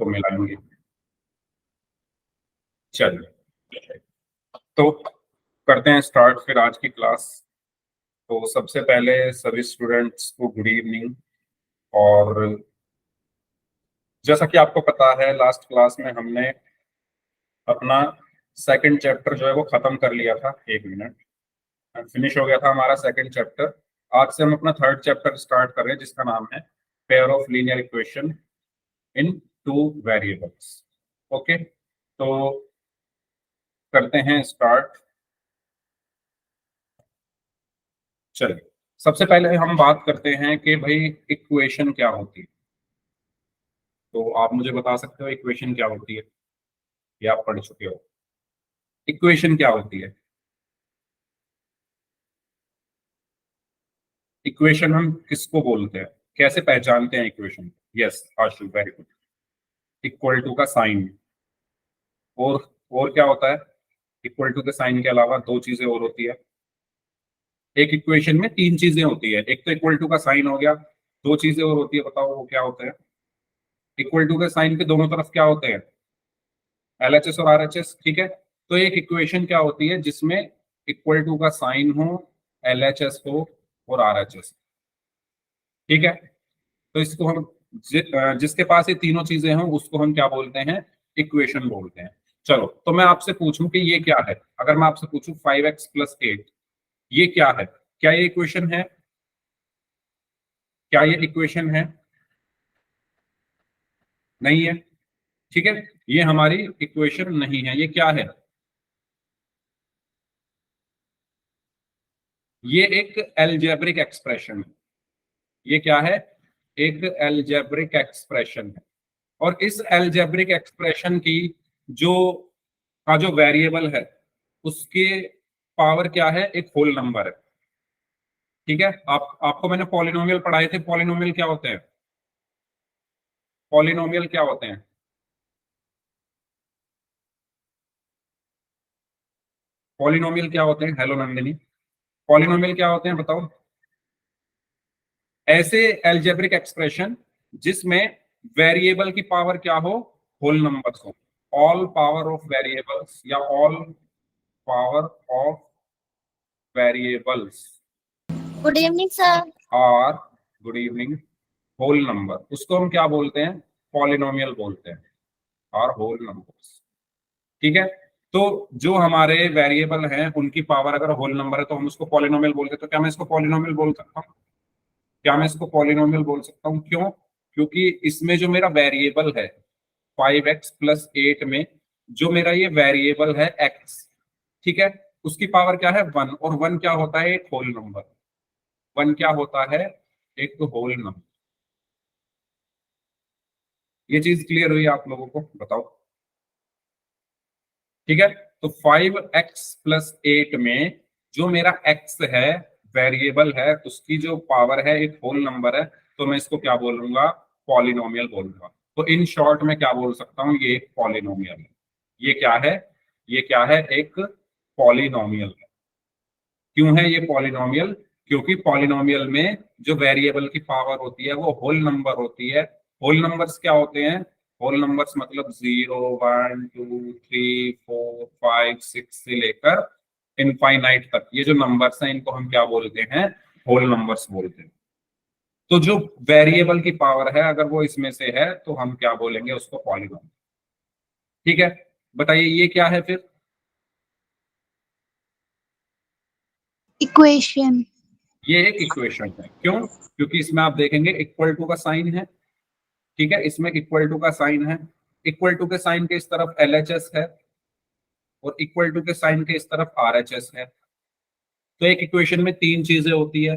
आपको मिलाएंगे। चलिए तो करते हैं स्टार्ट फिर आज की क्लास। तो सबसे पहले सभी स्टूडेंट्स को गुड इवनिंग। और जैसा कि आपको पता है लास्ट क्लास में हमने अपना सेकंड चैप्टर जो है वो खत्म कर लिया था। एक मिनट, फिनिश हो गया था हमारा सेकंड चैप्टर। आज से हम अपना थर्ड चैप्टर स्टार्ट कर रहे हैं जिसका नाम है pair of linear equation in two variables. Okay, तो करते हैं स्टार्ट। चलिए सबसे पहले हम बात करते हैं कि भाई इक्वेशन क्या होती है। तो आप मुझे बता सकते हो इक्वेशन क्या होती है, या आप पढ़ चुके हो? इक्वेशन क्या होती है? इक्वेशन हम किसको बोलते हैं, कैसे पहचानते हैं equation? Yes Ashu, very good. Equal to का साइन। और क्या होता है? इक्वल टू के साइन के अलावा दो चीजें और होती है। एक इक्वेशन में तीन चीजें होती है, एक तो इक्वल टू का साइन हो गया, दो चीजें और होती है, बताओ वो क्या होता है? इक्वल टू के साइन के दोनों तरफ क्या होते हैं? एलएचएस और आरएचएस। ठीक है, तो एक इक्वेशन क्या होती है जिसमें इक्वल टू का साइन हो, एलएचएस हो और आरएचएस। ठीक है, तो इसको हम जिसके पास ये तीनों चीजें हों उसको हम क्या बोलते हैं? इक्वेशन बोलते हैं। चलो तो मैं आपसे पूछूं कि ये क्या है। अगर मैं आपसे पूछूं 5x+8, ये क्या है? क्या ये इक्वेशन है? क्या ये इक्वेशन है? नहीं है। ठीक है, ये हमारी इक्वेशन नहीं है। ये क्या है? ये एक एल्जेब्रिक एक्सप्रेशन है। ये क्या है? एक एल्जेब्रिक एक्सप्रेशन है। और इस एल्जेब्रिक एक्सप्रेशन की जो जो वेरिएबल है उसके पावर क्या है? एक होल नंबर है। ठीक है, आपको मैंने पॉलिनोमियल पढ़ाए थे। पॉलिनोमियल क्या होते हैं? पॉलिनोमियल क्या होते हैं? पॉलिनोमियल क्या होते हैं? हेलो नंदिनी, पॉलिनोमियल क्या होते हैं बताओ? ऐसे एल्जेब्रिक एक्सप्रेशन जिसमें वेरिएबल की पावर क्या हो? होल नंबर्स हो। ऑल पावर ऑफ वेरिएबल्स या all power of variables good evening sir. आर, गुड इवनिंग, होल नंबर, उसको हम क्या बोलते हैं? पॉलिनोमियल बोलते हैं, और होल नंबर्स। ठीक है, तो जो हमारे वेरिएबल हैं उनकी पावर अगर होल नंबर है तो हम उसको पॉलिनोमियल बोलते हैं। तो क्या मैं इसको पॉलिनोमियल बोल सकता हूँ? क्या मैं इसको पॉलिनोमियल बोल सकता हूँ? क्यों? क्योंकि इसमें जो मेरा वेरिएबल है 5x+8 में जो मेरा ये वेरिएबल है x, ठीक है, उसकी पावर क्या है? 1। और 1 क्या होता है? एक होल नंबर। 1 क्या होता है? एक होल नंबर। ये चीज क्लियर हुई आप लोगों को? बताओ। ठीक है, तो 5x+8 में जो मेरा x है, वेरिएबल है, उसकी जो पावर है एक होल नंबर है, तो मैं इसको क्या बोलूंगा? पॉलिनोमियल बोलूंगा। तो इन शॉर्ट में क्या बोल सकता हूँ? ये एक पॉलिनोमियल है। ये क्या है? ये क्या है? एक पॉलिनोमियल है। क्यों है ये पॉलिनोमियल? क्योंकि पॉलिनोमियल में जो वेरिएबल की पावर होती है वो होल नंबर होती है। होल नंबर्स क्या होते हैं? होल नंबर्स मतलब 0, 1, 2, 3, 4, 5, 6 से लेकर इनफाइनाइट तक ये जो नंबर्स हैं इनको हम क्या बोलते हैं? होल नंबर्स बोलते हैं। तो जो वेरिएबल की पावर है अगर वो इसमें से है तो हम क्या बोलेंगे? उसको पॉलिनोमियल। ठीक है, बताइए ये क्या है फिर? इक्वेशन। ये एक इक्वेशन है। क्यों? क्योंकि इसमें आप देखेंगे इक्वल टू का साइन है। ठीक है, इसमें इक्वल टू का साइन है। इक्वल टू के साइन के इस तरफ एलएचएस है और इक्वल टू के साइन के इस तरफ आरएचएस है। तो एक इक्वेशन में तीन चीजें होती है।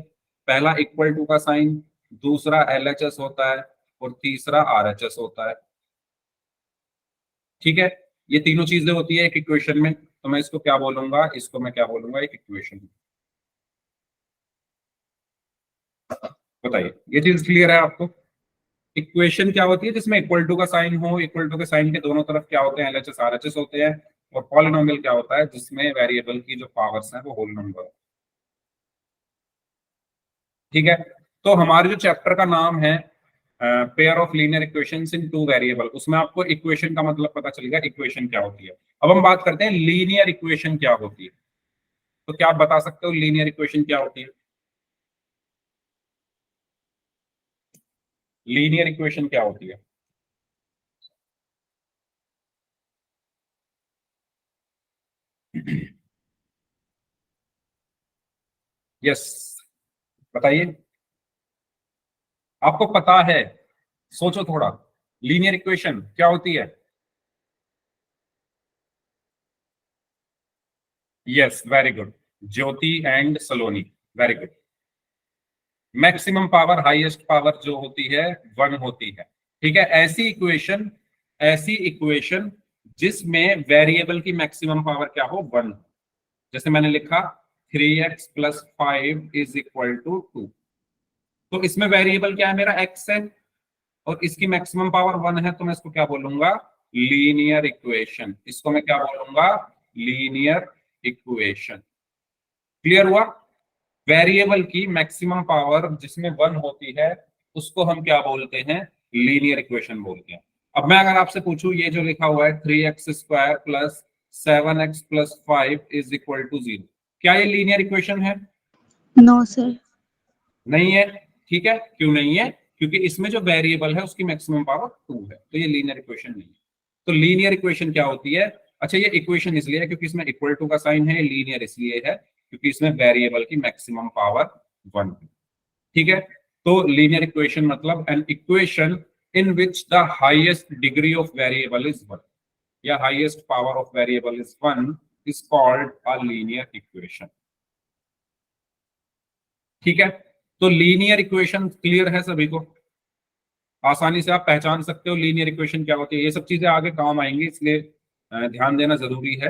पहला इक्वल टू का साइन, दूसरा एलएचएस होता है और तीसरा आरएचएस होता है। ठीक है, ये तीनों चीजें होती है एक इक्वेशन में। तो मैं इसको क्या बोलूंगा? इसको मैं क्या बोलूंगा? एक इक्वेशन। बताइए ये चीज क्लियर है आपको? इक्वेशन क्या होती है? जिसमें इक्वल टू का साइन हो, इक्वल टू के साइन के दोनों तरफ क्या होते हैं? एलएचएस आरएचएस होते हैं। और पॉलिनोमियल क्या होता है? जिसमें वेरिएबल की जो पावर्स हैं वो होल नंबर। ठीक है, तो हमारे जो चैप्टर का नाम है pair of linear equations in two variable, उसमें आपको इक्वेशन का मतलब पता चलेगा इक्वेशन क्या होती है। अब हम बात करते हैं लीनियर इक्वेशन क्या होती है। तो क्या आप बता सकते हो लीनियर इक्वेशन क्या होती है? लीनियर इक्वेशन क्या होती है? यस, बताइए। आपको पता है? सोचो थोड़ा, लीनियर इक्वेशन क्या होती है? Yes, very good, Jyoti and Saloni, very good. Maximum power highest power जो होती है वन होती है। ठीक है, ऐसी इक्वेशन जिसमें वेरिएबल की मैक्सिमम पावर क्या हो, वन। जैसे मैंने लिखा 3x+5 इज इक्वल टू 2, तो इसमें वेरिएबल क्या है, मेरा x है, और इसकी मैक्सिमम पावर वन है, तो मैं इसको क्या बोलूंगा, लीनियर इक्वेशन। इसको मैं क्या बोलूंगा, लीनियर इक्वेशन। क्लियर हुआ? वेरिएबल की मैक्सिमम पावर जिसमें वन होती है उसको हम क्या बोलते हैं, लीनियर इक्वेशन बोलते हैं। अब मैं अगर आपसे पूछूं, ये जो लिखा हुआ है 3x² + 7x+5 is equal to 0, क्या ये लीनियर इक्वेशन है? No sir. नहीं है। ठीक है, क्यों नहीं है? क्योंकि इसमें जो वेरिएबल है उसकी मैक्सिमम पावर 2 है, तो ये लीनियर इक्वेशन नहीं है। तो लीनियर इक्वेशन क्या होती है? अच्छा, ये इक्वेशन इसलिए है क्योंकि इसमें इक्वल टू का साइन है, लीनियर इसलिए है क्योंकि इसमें वेरिएबल की मैक्सिमम पावर 1 है। ठीक है, तो लीनियर इक्वेशन मतलब an equation in which the highest degree of variable is 1 या highest power of variable is 1 is called a linear equation. ठीक है, तो लीनियर इक्वेशन क्लियर है सभी को? आसानी से आप पहचान सकते हो लीनियर इक्वेशन क्या होती है। ये सब चीजें आगे काम आएंगी, इसलिए ध्यान देना जरूरी है।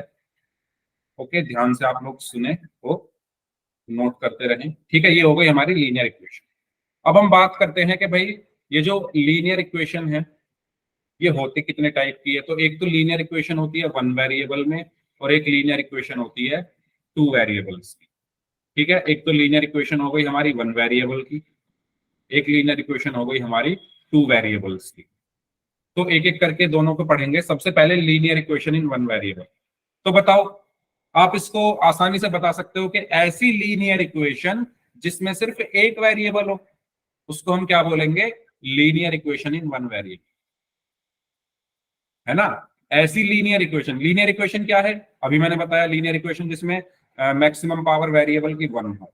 ओके, ध्यान से आप लोग सुने वो, नोट करते रहें। ठीक है, ये हो गई हमारी लीनियर इक्वेशन। अब हम बात करते हैं कि भाई ये जो लीनियर इक्वेशन है ये होती कितने टाइप की है। तो एक तो लीनियर इक्वेशन होती है वन वेरिएबल में, और एक लीनियर इक्वेशन होती है टू वेरिएबल्स की। ठीक है, एक तो लीनियर इक्वेशन हो गई हमारी वन वेरिएबल की, एक लीनियर इक्वेशन हो गई हमारी टू वेरिएबल्स की। तो एक एक करके दोनों को पढ़ेंगे। सबसे पहले linear equation in one variable. तो बताओ, आप इसको आसानी से बता सकते हो कि ऐसी लीनियर इक्वेशन जिसमें सिर्फ एक वेरिएबल हो उसको हम क्या बोलेंगे, linear equation in one variable, है ना? ऐसी लीनियर इक्वेशन क्या है? अभी मैंने बताया लीनियर इक्वेशन जिसमें मैक्सिमम पावर वेरिएबल की वन हो।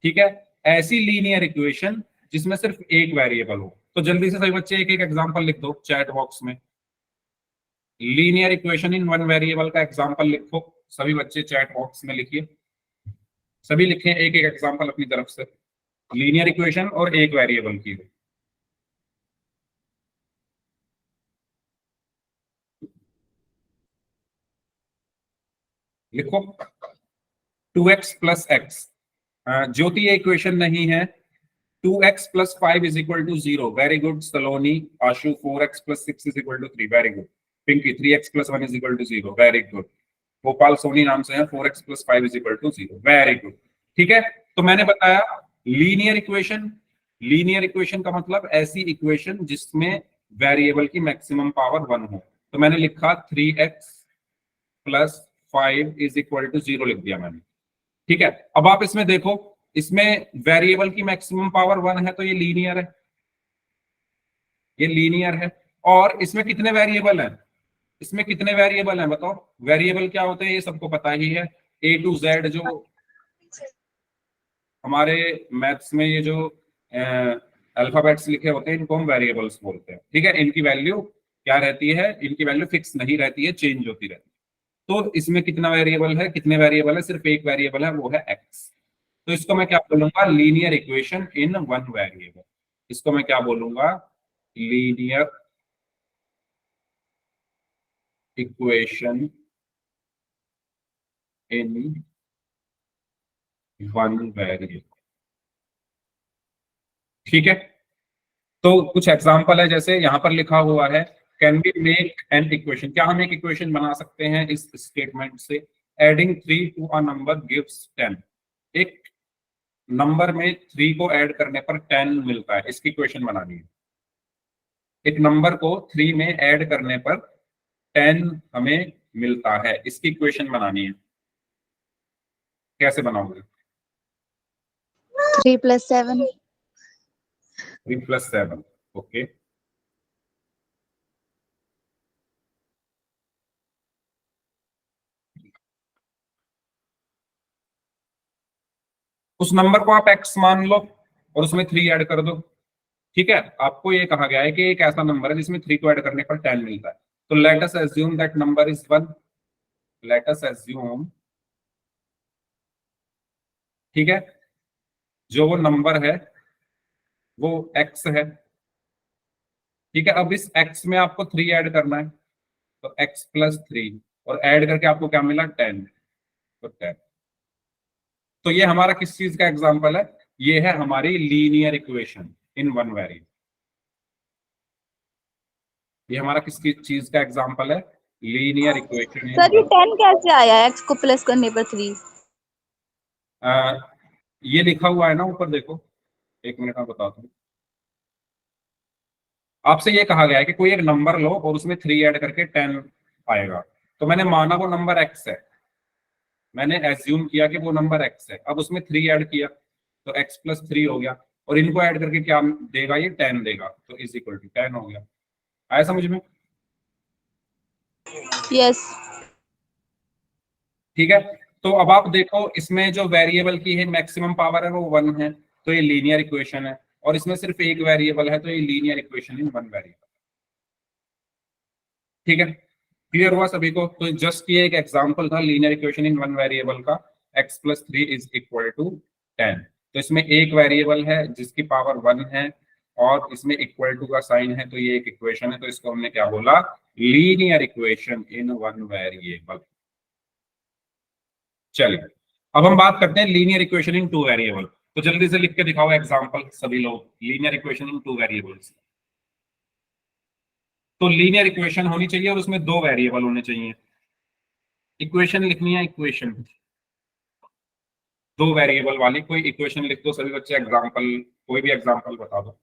ठीक है, ऐसी लीनियर इक्वेशन जिसमें सिर्फ एक वेरिएबल हो। तो जल्दी से सभी बच्चे एक एक एग्जांपल लिख दो चैट बॉक्स में। Linear equation in one variable का एग्जांपल लिखो, सभी बच्चे चैट बॉक्स में लिखिए। सभी लिखें एक एक एग्जांपल अपनी तरफ से, लीनियर इक्वेशन और एक वेरिएबल की। लिखो 2x+x। ज्योति, ये इक्वेशन नहीं है। 2x+5 is equal to 0, very good Saloni. Ashu, 4x+6 is equal to 3, very good. Pinky, 3x+1 is equal to 0, very good. Gopal Soni नाम से है, 4x+5 is equal to 0, very good. ठीक है, तो मैंने बताया लीनियर इक्वेशन। लीनियर इक्वेशन का मतलब ऐसी इक्वेशन जिसमें वेरिएबल की मैक्सिमम पावर 1 हो। तो मैंने लिखा 3x+5 इज इक्वल टू 0 लिख दिया मैंने। ठीक है, अब आप इसमें देखो, इसमें वेरिएबल की मैक्सिमम पावर 1 है, तो ये लीनियर है, ये लीनियर है। और इसमें कितने वेरिएबल हैं? इसमें कितने वेरिएबल हैं बताओ? वेरिएबल क्या होते हैं ये सबको पता ही है। ए टू जेड जो हमारे मैथ्स में ये जो अल्फाबेट्स लिखे होते हैं इनको हम वेरिएबल्स बोलते हैं। ठीक है, इनकी वैल्यू क्या रहती है, इनकी वैल्यू फिक्स नहीं रहती है, चेंज होती रहती है। तो इसमें कितना वेरिएबल है, कितने वेरिएबल है, सिर्फ एक वेरिएबल है, वो है एक्स। तो इसको मैं क्या बोलूंगा, linear equation in one variable. इसको मैं क्या बोलूंगा, linear equation in one variable. ठीक है, तो कुछ एग्जांपल है, जैसे यहां पर लिखा हुआ है can be make an equation. क्या हम एक इक्वेशन बना सकते हैं इस स्टेटमेंट से, adding 3 to a number gives 10। एक नंबर में 3 को ऐड करने पर 10 मिलता है, इसकी इक्वेशन बनानी है। एक नंबर को 3 में ऐड करने पर 10 हमें मिलता है, इसकी इक्वेशन बनानी है। कैसे बनाओगे? 3 plus 7. 3 + 7, ओके। उस नंबर को आप x मान लो और उसमें 3 ऐड कर दो। ठीक है, आपको ये कहा गया है कि एक ऐसा नंबर है जिसमें 3 को ऐड करने पर 10 मिलता है। तो let us assume that number is 1। Let us assume, ठीक है, जो वो नंबर है वो x है। ठीक है, अब इस x में आपको 3 ऐड करना है, तो x + 3, और ऐड करके आपको क्या मिला? 10। तो 10। तो ये हमारा किस चीज का एग्जाम्पल है? ये है हमारी linear equation in one variable. ये हमारा किस चीज का एग्जाम्पल है? लीनियर इक्वेशन इन सर ये वन। 10 कैसे आया x को प्लस करने पर 3? ये लिखा हुआ है ना ऊपर, देखो, एक मिनट में बताता हूँ। आपसे ये कहा गया है कि कोई एक नंबर लो और उसमें 3 ऐड करके 10 आएगा। तो मैंने माना वो नंबर x है, मैंने एज्यूम किया कि वो नंबर x है, अब उसमें 3 ऐड किया तो x + 3 हो गया, और इनको ऐड करके क्या देगा? ये 10 देगा, तो इज इक्वल टू 10 हो गया। आया समझ में? यस। ठीक है, तो अब आप देखो, इसमें जो वेरिएबल की है मैक्सिमम पावर है वो 1 है, तो ये लीनियर इक्वेशन है। और इसमें सिर्फ एक वेरिएबल है, तो ये linear equation in one variable. ठीक है, क्लियर हुआ सभी को? तो जस्ट ये एक एग्जांपल था linear equation in one variable का, x + 3 इज इक्वल टू 10। तो इसमें एक वेरिएबल है जिसकी पावर 1 है, और इसमें इक्वल टू का साइन है, तो ये एक इक्वेशन है। तो इसको हमने क्या बोला? Linear equation in one variable. चलिए, अब हम बात करते हैं linear equation in two variable. तो जल्दी से लिख के दिखाओ एग्जांपल सभी लोग, linear equation in two variables. तो लीनियर इक्वेशन होनी चाहिए और उसमें 2 वेरिएबल होने चाहिए। इक्वेशन लिखनी है, इक्वेशन 2 वेरिएबल वाली कोई इक्वेशन लिख दो सभी बच्चे। एग्जांपल, कोई भी एग्जांपल बता दो।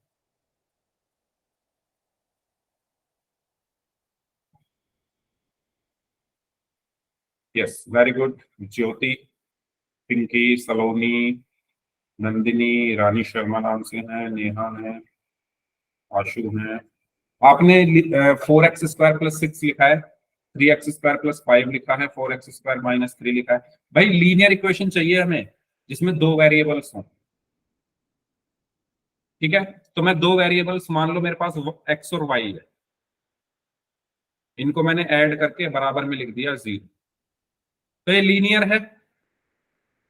Yes, very good. Jyoti, Pinki, Saloni, Nandini, Rani Sharma नाम से है, नेहा है, आशु है। आपने 4x² + 6 लिखा है, 3x² + 5 लिखा है, 4x² - 3 लिखा है। भाई लीनियर इक्वेशन चाहिए हमें जिसमें 2 वेरिएबल्स हों। ठीक है, तो मैं 2 वेरिएबल्स मान लो मेरे पास x और y है, इनको मैंने ऐड करके बराबर में लिख दिया 0। तो ये लीनियर है।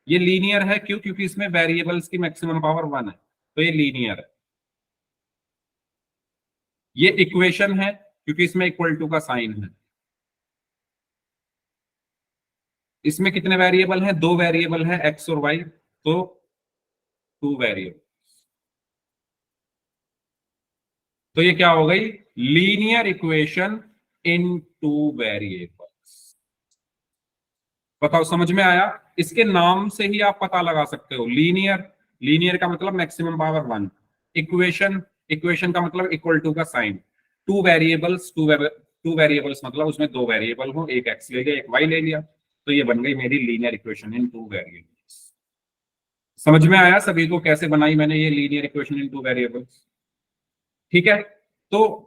ये लीनियर है क्यों? क्योंकि इसमें वेरिएबल्स की मैक्सिमम पावर 1 है, तो ये लीनियर है। ये इक्वेशन है क्योंकि इसमें इक्वल टू का साइन है। इसमें कितने वेरिएबल हैं? 2 वेरिएबल हैं, x और y, तो 2 वेरिएबल। तो ये क्या हो गई? Linear equation in two variables. बताओ, समझ में आया? इसके नाम से ही आप पता लगा सकते हो, लीनियर। लीनियर का मतलब मैक्सिमम पावर 1। इक्वेशन, इक्वेशन का मतलब इक्वल टू का sign. Two variables, two variables मतलब उसमें 2 वेरिएबल हो, एक x ले लिया, एक y ले लिया, तो ये बन गई मेरी linear equation in two variables. समझ में आया सभी को कैसे बनाई मैंने ये linear equation in two variables? ठीक है, तो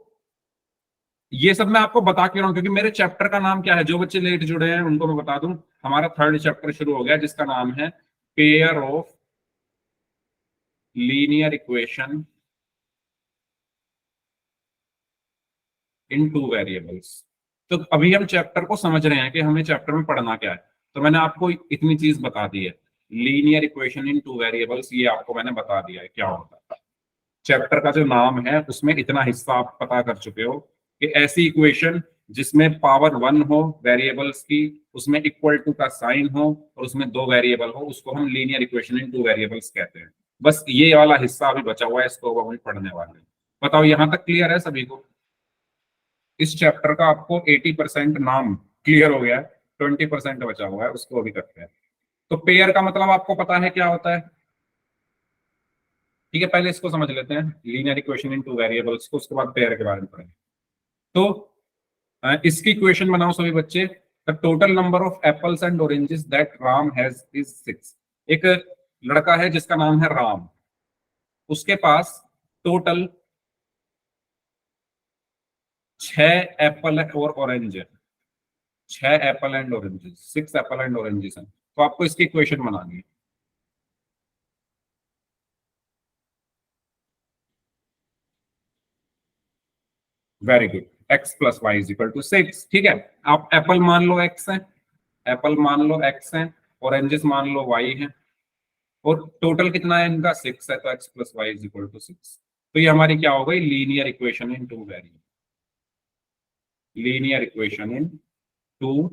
ये सब मैं आपको बता क्यों रहा हूं? क्योंकि मेरे चैप्टर का नाम क्या है? जो बच्चे लेट जुड़े हैं उनको मैं बता दूं, हमारा 3rd चैप्टर शुरू हो गया जिसका नाम है pair of linear equation in two variables. तो अभी हम चैप्टर को समझ रहे हैं कि हमें चैप्टर में पढ़ना क्या है। तो मैंने आपको इतनी चीज बता दी है, linear equation in two variables, ये आपको मैंने बता दिया है क्या होता है। चैप्टर का जो नाम है उसमें इतना हिस्सा आप पता कर चुके हो कि ऐसी इक्वेशन जिसमें पावर 1 हो वेरिएबल्स की, उसमें इक्वल टू का साइन हो, और उसमें 2 वेरिएबल हो, उसको हम linear equation in two variables कहते हैं। बस ये वाला हिस्सा अभी बचा हुआ है, इसको अब हम पढ़ने वाले हैं। बताओ, यहां तक क्लियर है सभी को? इस चैप्टर का आपको 80% नाम क्लियर हो गया है, 20% बचा हुआ है, उसको अभी करते हैं। तो पेयर का मतलब आपको पता है क्या होता है? ठीक है, पहले इसको समझ लेते हैं, linear equation in two variables को, उसके बाद पेयर के बारे में पढ़ेंगे। तो इसकी इक्वेशन बनाओ सभी बच्चे। The total number of apples and oranges that Ram has is 6। एक लड़का है जिसका नाम है राम, उसके पास टोटल 6 एप्पल और ऑरेंज है। 6 apple and oranges, 6 apple and oranges हैं। तो आपको इसकी इक्वेशन बनानी है। Very good, x plus y is equal to 6। ठीक है, आप एप्पल मान लो एक्स है, एप्पल मान लो एक्स है, ऑरेंजेस मान लो वाई है, और टोटल कितना है इनका 6 है, तो x plus y is equal to 6। तो ये हमारी क्या हो गई, linear equation in two variable, linear equation in two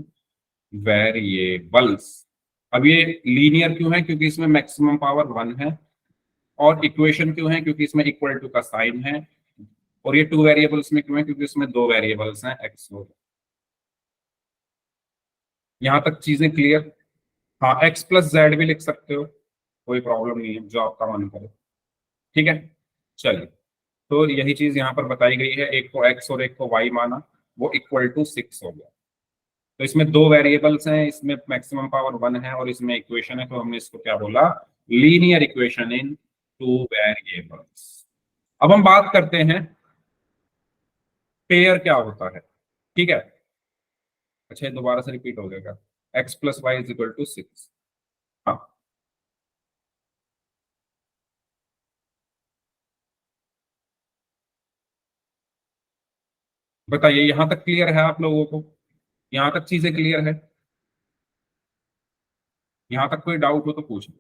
variables. अब ये लीनियर क्यों है, क्योंकि इसमें मैक्सिमम पावर 1 है, और इक्वेशन क्यों है, क्योंकि इसमें इक्वल टू का साइन है, और ये 2 वेरिएबल्स में क्यों है, क्योंकि इसमें 2 वेरिएबल्स हैं एक्स और। यहां तक चीजें क्लियर? हाँ, एक्स प्लस जेड भी लिख सकते हो, कोई प्रॉब्लम नहीं है, जो आपका मन करे। ठीक है, चलिए, तो यही चीज यहाँ पर बताई गई है, एक को एक्स और एक को वाई माना, वो इक्वल टू 6 हो गया। तो इसमें 2 वेरिएबल्स हैं, इसमें मैक्सिमम पावर 1 है, और इसमें इक्वेशन है, तो हमने इसको क्या बोला, लीनियर इक्वेशन इन 2 वेरिएबल्स। अब हम बात करते हैं पेयर क्या होता है। ठीक है, अच्छा ये दोबारा से रिपीट हो जाएगा, x plus y is equal to 6। हाँ, बताइए, यहां तक क्लियर है आप लोगों को? यहां तक चीजें क्लियर है? यहां तक कोई डाउट हो तो पूछ लो।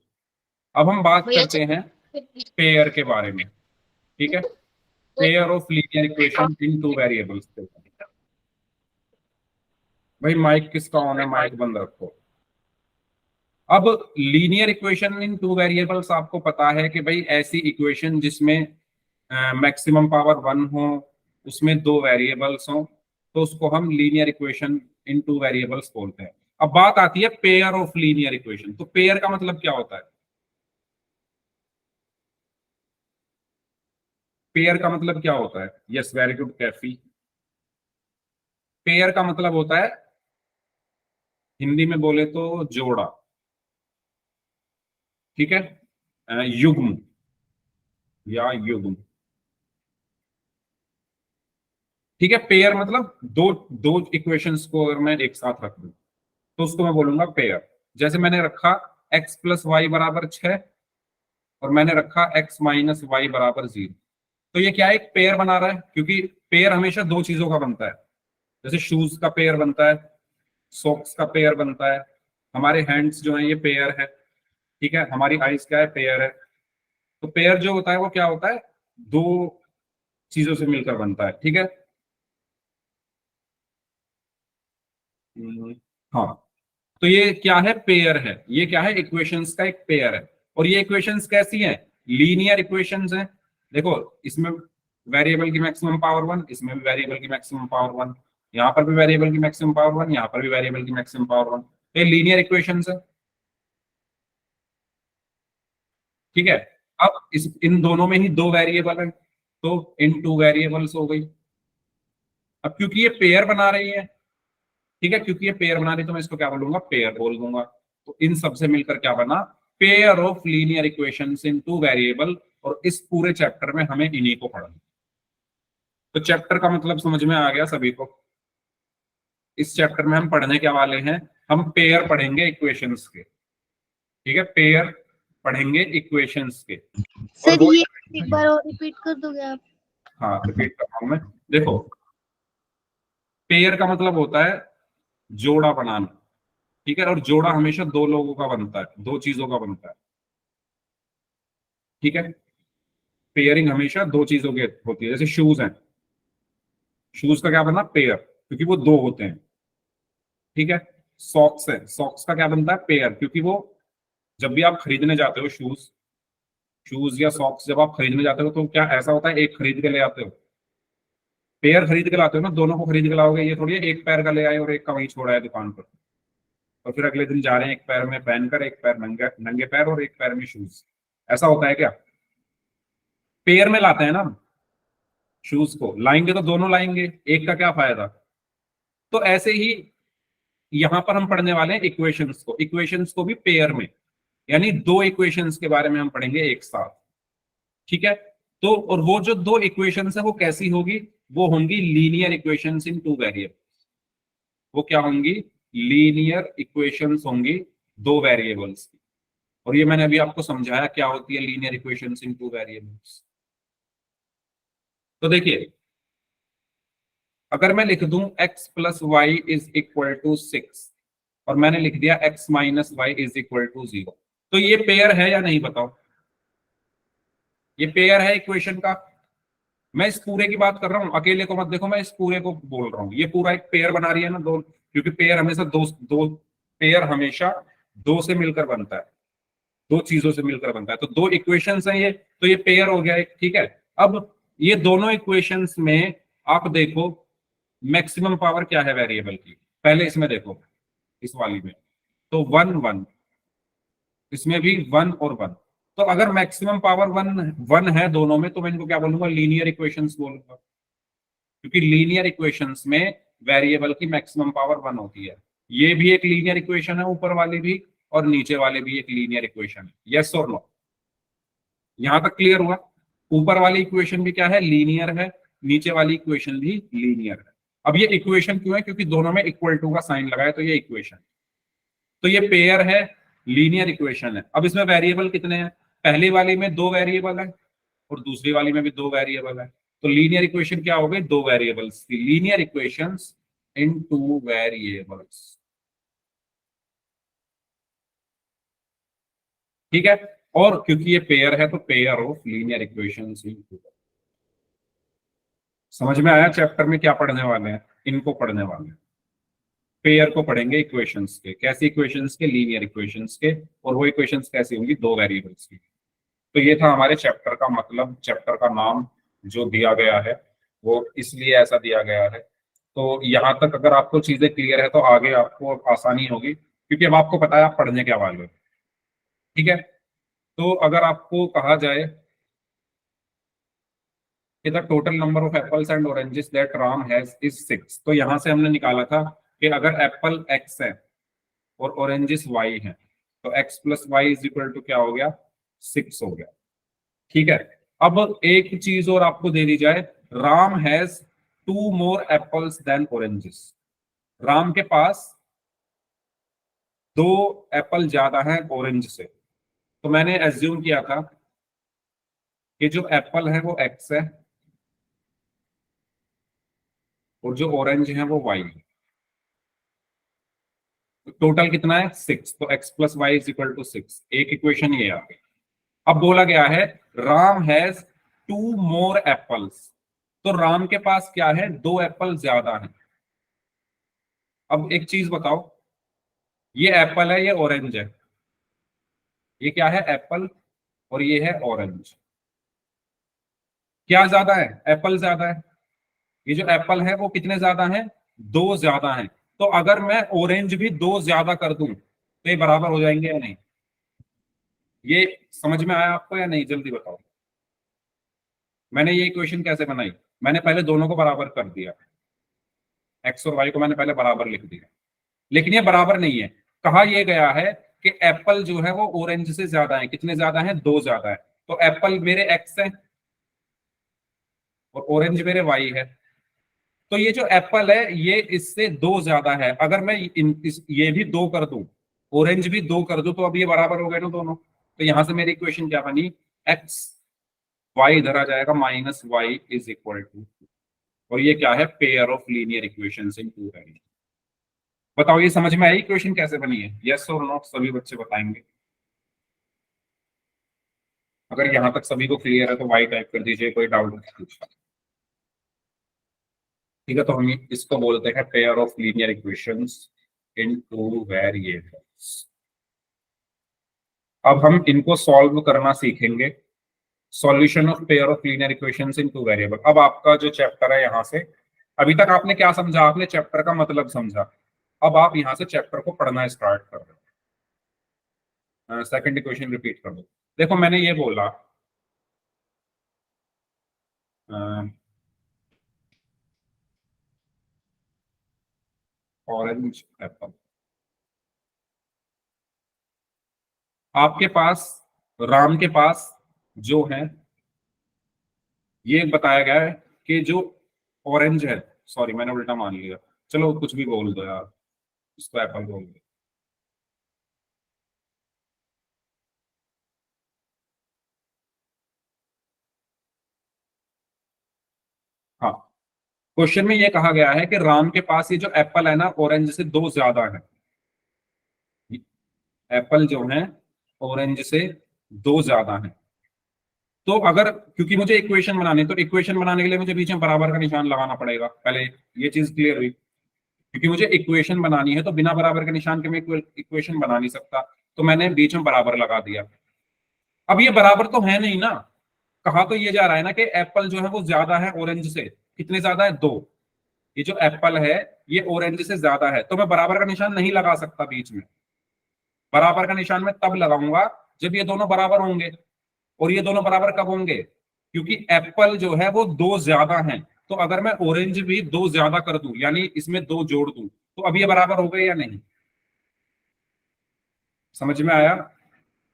अब हम बात करते हैं पेयर के बारे में। ठीक है, pair of linear equation in two variables. भाई माइक किसका ऑन है, माइक बंद रखो। अब linear equation in two variables, आपको पता है कि भाई ऐसी इक्वेशन जिसमें मैक्सिमम पावर 1 हो, उसमें 2 वेरिएबल्स हो, तो उसको हम linear equation in two variables बोलते हैं। अब बात आती है पेयर ऑफ लीनियर इक्वेशन। तो पेयर का मतलब क्या होता है? पेयर का मतलब क्या होता है? Yes, very good Kaifi. Pair का मतलब होता है, हिंदी में बोले तो जोड़ा। ठीक है, युग्म या युग्म। ठीक है, पेयर मतलब दो दो इक्वेशंस को अगर मैं एक साथ रख दूं, तो उसको मैं बोलूंगा पेयर। जैसे मैंने रखा एक्स प्लस वाई बराबर 6, और मैंने रखा एक्स माइनस वाई बराबर 0। तो ये क्या है, एक पेयर बना रहा है, क्योंकि पेयर हमेशा 2 चीजों का बनता है। जैसे शूज का पेयर बनता है, सॉक्स का पेयर बनता है, हमारे हैंड्स जो है ये पेयर है। ठीक है, हमारी आईज क्या है, पेयर है। तो पेयर जो होता है वो क्या होता है, 2 चीजों से मिलकर बनता है। ठीक है, हम्म, हाँ। तो ये क्या है, पेयर है। ये क्या है, इक्वेशंस का एक पेयर है। और ये इक्वेशंस कैसी हैं, लीनियर इक्वेशंस हैं। देखो, इसमें वेरिएबल की मैक्सिमम पावर 1, इसमें भी वेरिएबल की मैक्सिमम पावर 1, यहाँ पर भी वेरिएबल की मैक्सिमम पावर 1, यहाँ पर भी वेरिएबल की मैक्सिमम पावर 1। ये लीनियर इक्वेशंस है। ठीक है, अब इस इन दोनों में ही 2 वेरिएबल है, तो इन 2 वेरिएबल्स हो गई। अब क्योंकि ये पेयर बना रही है, ठीक है, क्योंकि ये पेयर बना रही है, तो मैं इसको क्या बोलूंगा, पेयर बोल दूंगा। तो इन सब से मिलकर क्या बना, pair of linear equations in two variable. और इस पूरे चैप्टर में हमें इन्हीं को पढ़ना। तो चैप्टर का मतलब समझ में आ गया सभी को? इस चैप्टर में हम पढ़ने क्या वाले हैं, हम पेयर पढ़ेंगे इक्वेशंस के। ठीक है, पेयर पढ़ेंगे इक्वेशंस के। और सर वो, ये एक बार और रिपीट कर दोगे आप? हाँ रिपीट कर रहा हूं मैं। देखो, पेयर का मतलब होता है जोड़ा बनाना। ठीक है, और जोड़ा हमेशा 2 लोगों का बनता है, 2 चीजों का बनता है। ठीक है, पेयरिंग हमेशा 2 चीजों की होती है। जैसे शूज हैं, शूज का क्या बना, पेयर, क्योंकि वो 2 होते हैं। ठीक है, सॉक्स है, सॉक्स का क्या बनता है, पेयर, क्योंकि वो जब भी आप खरीदने जाते हो शूज, शूज या सॉक्स जब आप खरीदने जाते हो, तो क्या ऐसा होता है एक खरीद के ले आते हो, पेयर खरीद के लाते हो ना, दोनों को खरीद के लाओगे। ये थोड़ी है एक पैर का ले आए और एक का वहीं छोड़ा है दुकान पर, और फिर अगले दिन जा रहे हैं एक पैर में पहनकर, एक पैर नंगे नंगे पैर और एक पैर में शूज। ऐसा होता है क्या? पेयर में लाते हैं ना, शूज को लाएंगे तो दोनों लाएंगे, एक का क्या फायदा। तो ऐसे ही यहां पर हम पढ़ने वाले हैं इक्वेशंस को भी पेयर में, यानी दो इक्वेशंस के बारे में हम पढ़ेंगे एक साथ। ठीक है, तो और वो जो दो इक्वेशंस है वो कैसी होगी, वो होंगी linear equations in two variable. वो क्या होंगी, लीनियर इक्वेशंस होंगी दो वेरिएबल्स की। और ये मैंने अभी आपको समझाया क्या होती है linear equations in two variables. तो देखिए, अगर मैं लिख दूं x plus y is equal to 6 और मैंने लिख दिया x minus y is equal to 0, तो ये पेयर है या नहीं बताओ। ये पेयर है इक्वेशन का। मैं इस पूरे की बात कर रहा हूं, अकेले को मत देखो, मैं इस पूरे को बोल रहा हूं। ये पूरा एक पेयर बना रही है ना दो, क्योंकि पेयर हमेशा दो दो पेयर हमेशा दो से मिलकर बनता है, दो चीजों से मिलकर बनता है। तो दो इक्वेशंस हैं ये, तो ये पेयर हो गया एक। ठीक है, अब ये दोनों इक्वेशंस में आप देखो मैक्सिमम पावर क्या है वेरिएबल की। पहले इसमें देखो, इस वाली में तो 1 1, इसमें भी 1 और 1। तो अगर मैक्सिमम पावर 1 है दोनों में, तो मैं इनको क्या बोलूंगा, लीनियर इक्वेशंस बोलूंगा, क्योंकि लीनियर इक्वेशंस में वेरिएबल की मैक्सिमम पावर 1 होती है। ये भी एक लीनियर इक्वेशन है, ऊपर वाली भी और नीचे वाले भी एक लीनियर इक्वेशन है। यस और नो, यहां तक क्लियर हुआ। ऊपर वाली इक्वेशन भी क्या है, लीनियर है, नीचे वाली इक्वेशन भी लीनियर है। अब ये इक्वेशन क्यों है, क्योंकि दोनों में इक्वल टू का साइन लगाया, तो ये इक्वेशन, तो ये पेयर है, लीनियर इक्वेशन है। अब इसमें वेरिएबल कितने हैं, पहली वाली में दो वेरिएबल है और दूसरी वाली में भी दो वेरिएबल है। तो लीनियर इक्वेशन क्या हो गई, दो वेरिएबल्स की linear equations in two variables. ठीक है, और क्योंकि ये पेयर है तो pair of linear equations in two. समझ में आया चैप्टर में क्या पढ़ने वाले हैं, इनको पढ़ने वाले हैं, पेयर को पढ़ेंगे इक्वेशंस के। कैसी इक्वेशंस के, लीनियर इक्वेशंस के। और वो इक्वेशंस कैसी होंगी, दो वेरिएबल्स की। तो ये था हमारे चैप्टर का मतलब, चैप्टर का नाम जो दिया गया है वो इसलिए ऐसा दिया गया है। तो यहाँ तक अगर आपको चीजें क्लियर है तो आगे आपको आसानी होगी, क्योंकि अब आपको पता है आप पढ़ने क्या वाले हो। ठीक है, तो अगर आपको कहा जाए कि the total number of apples and oranges that Ram has is 6, तो यहां से हमने निकाला था कि अगर एप्पल x है और ऑरेंजेस y है, तो x plus y is equal to क्या हो गया, 6 हो गया। ठीक है, अब एक चीज और आपको दे दी जाए, Ram has 2 more apples than oranges. Ram के पास 2 एप्पल ज्यादा हैं ऑरेंज से। तो मैंने एज्यूम किया था कि जो एप्पल है वो x है और जो ऑरेंज है वो y है। टोटल कितना है, 6, तो x plus y is equal to 6। एक इक्वेशन ये आ गई। अब बोला गया है राम हैज 2 मोर एप्पल्स, तो राम के पास क्या है, 2 एप्पल ज्यादा है। अब एक चीज बताओ, ये एप्पल है, ये ऑरेंज है, ये क्या है, एप्पल, और ये है ऑरेंज। क्या ज्यादा है, एप्पल ज्यादा है। ये जो एप्पल है वो कितने ज्यादा हैं, 2 ज्यादा हैं। तो अगर मैं ऑरेंज भी 2 ज्यादा कर दूं तो ये बराबर हो जाएंगे या नहीं। ये समझ में आया आपको या नहीं, जल्दी बताओ। मैंने ये इक्वेशन कैसे बनाई, मैंने पहले दोनों को बराबर कर दिया, एक्स और वाई को मैंने पहले बराबर लिख दिया। लेकिन ये बराबर नहीं है, कहा यह गया है कि एप्पल जो है वो ऑरेंज से ज्यादा है। कितने ज्यादा है, 2 ज्यादा है। तो एप्पल मेरे एक्स है और ऑरेंज मेरे वाई है। तो ये जो एप्पल है ये इससे 2 ज्यादा है। अगर मैं ये भी 2 कर दूं, ऑरेंज भी 2 कर दूं, तो अब ये बराबर हो गए ना दोनों। तो यहां से मेरी इक्वेशन क्या बनी, एक्स वाई इधर आ जाएगा, minus y is equal to, और ये क्या है, pair of linear equations in two variable. बताओ ये समझ में आई इक्वेशन कैसे बनी है, यस और नो, सभी बच्चे बताएंगे। अगर यहां तक सभी को क्लियर है तो वाई टाइप कर दीजिए, कोई डाउट नहीं। ठीक है, तो हम इसको बोलते हैं pair of linear equations in two variables. अब हम इनको सॉल्व करना सीखेंगे, solution of pair of linear equations in two variable. अब आपका जो चैप्टर है, यहां से अभी तक आपने क्या समझा, आपने चैप्टर का मतलब समझा। अब आप यहां से चैप्टर को पढ़ना स्टार्ट कर दो। सेकंड इक्वेशन रिपीट कर दो। देखो मैंने ये बोला ऑरेंज एप्पल। आपके पास, राम के पास जो है, ये बताया गया है कि जो ऑरेंज है, सॉरी मैंने उल्टा मान लिया, चलो कुछ भी बोल दो यार, इसको एप्पल बोल दो। हाँ, क्वेश्चन में ये कहा गया है कि राम के पास ये जो एप्पल है ना, ऑरेंज से दो ज्यादा है। एप्पल जो है ऑरेंज से दो ज्यादा है। तो अगर, क्योंकि मुझे इक्वेशन बनानी है, तो इक्वेशन बनाने के लिए मुझे बीच में बराबर का निशान लगाना पड़ेगा पहले। ये चीज क्लियर हुई? क्योंकि मुझे इक्वेशन बनानी है तो बिना बराबर के निशान के मैं इक्वेशन बना नहीं सकता, तो मैंने बीच में बराबर लगा दिया। अब ये बराबर तो है नहीं ना, कहा तो ये जा रहा है ना कि एप्पल जो है वो ज्यादा है ऑरेंज से। कितने ज्यादा है? दो। ये जो एप्पल है ये ऑरेंज से ज्यादा है, तो मैं बराबर का निशान नहीं लगा सकता बीच में। बराबर का निशान मैं तब लगाऊंगा जब ये दोनों बराबर होंगे। और ये दोनों बराबर कब होंगे? क्योंकि एप्पल जो है वो दो ज्यादा है। तो अगर मैं ऑरेंज भी दो ज्यादा कर दूं, यानी इसमें दो जोड़ दूं, तो अब ये बराबर हो गए या नहीं? समझ में आया?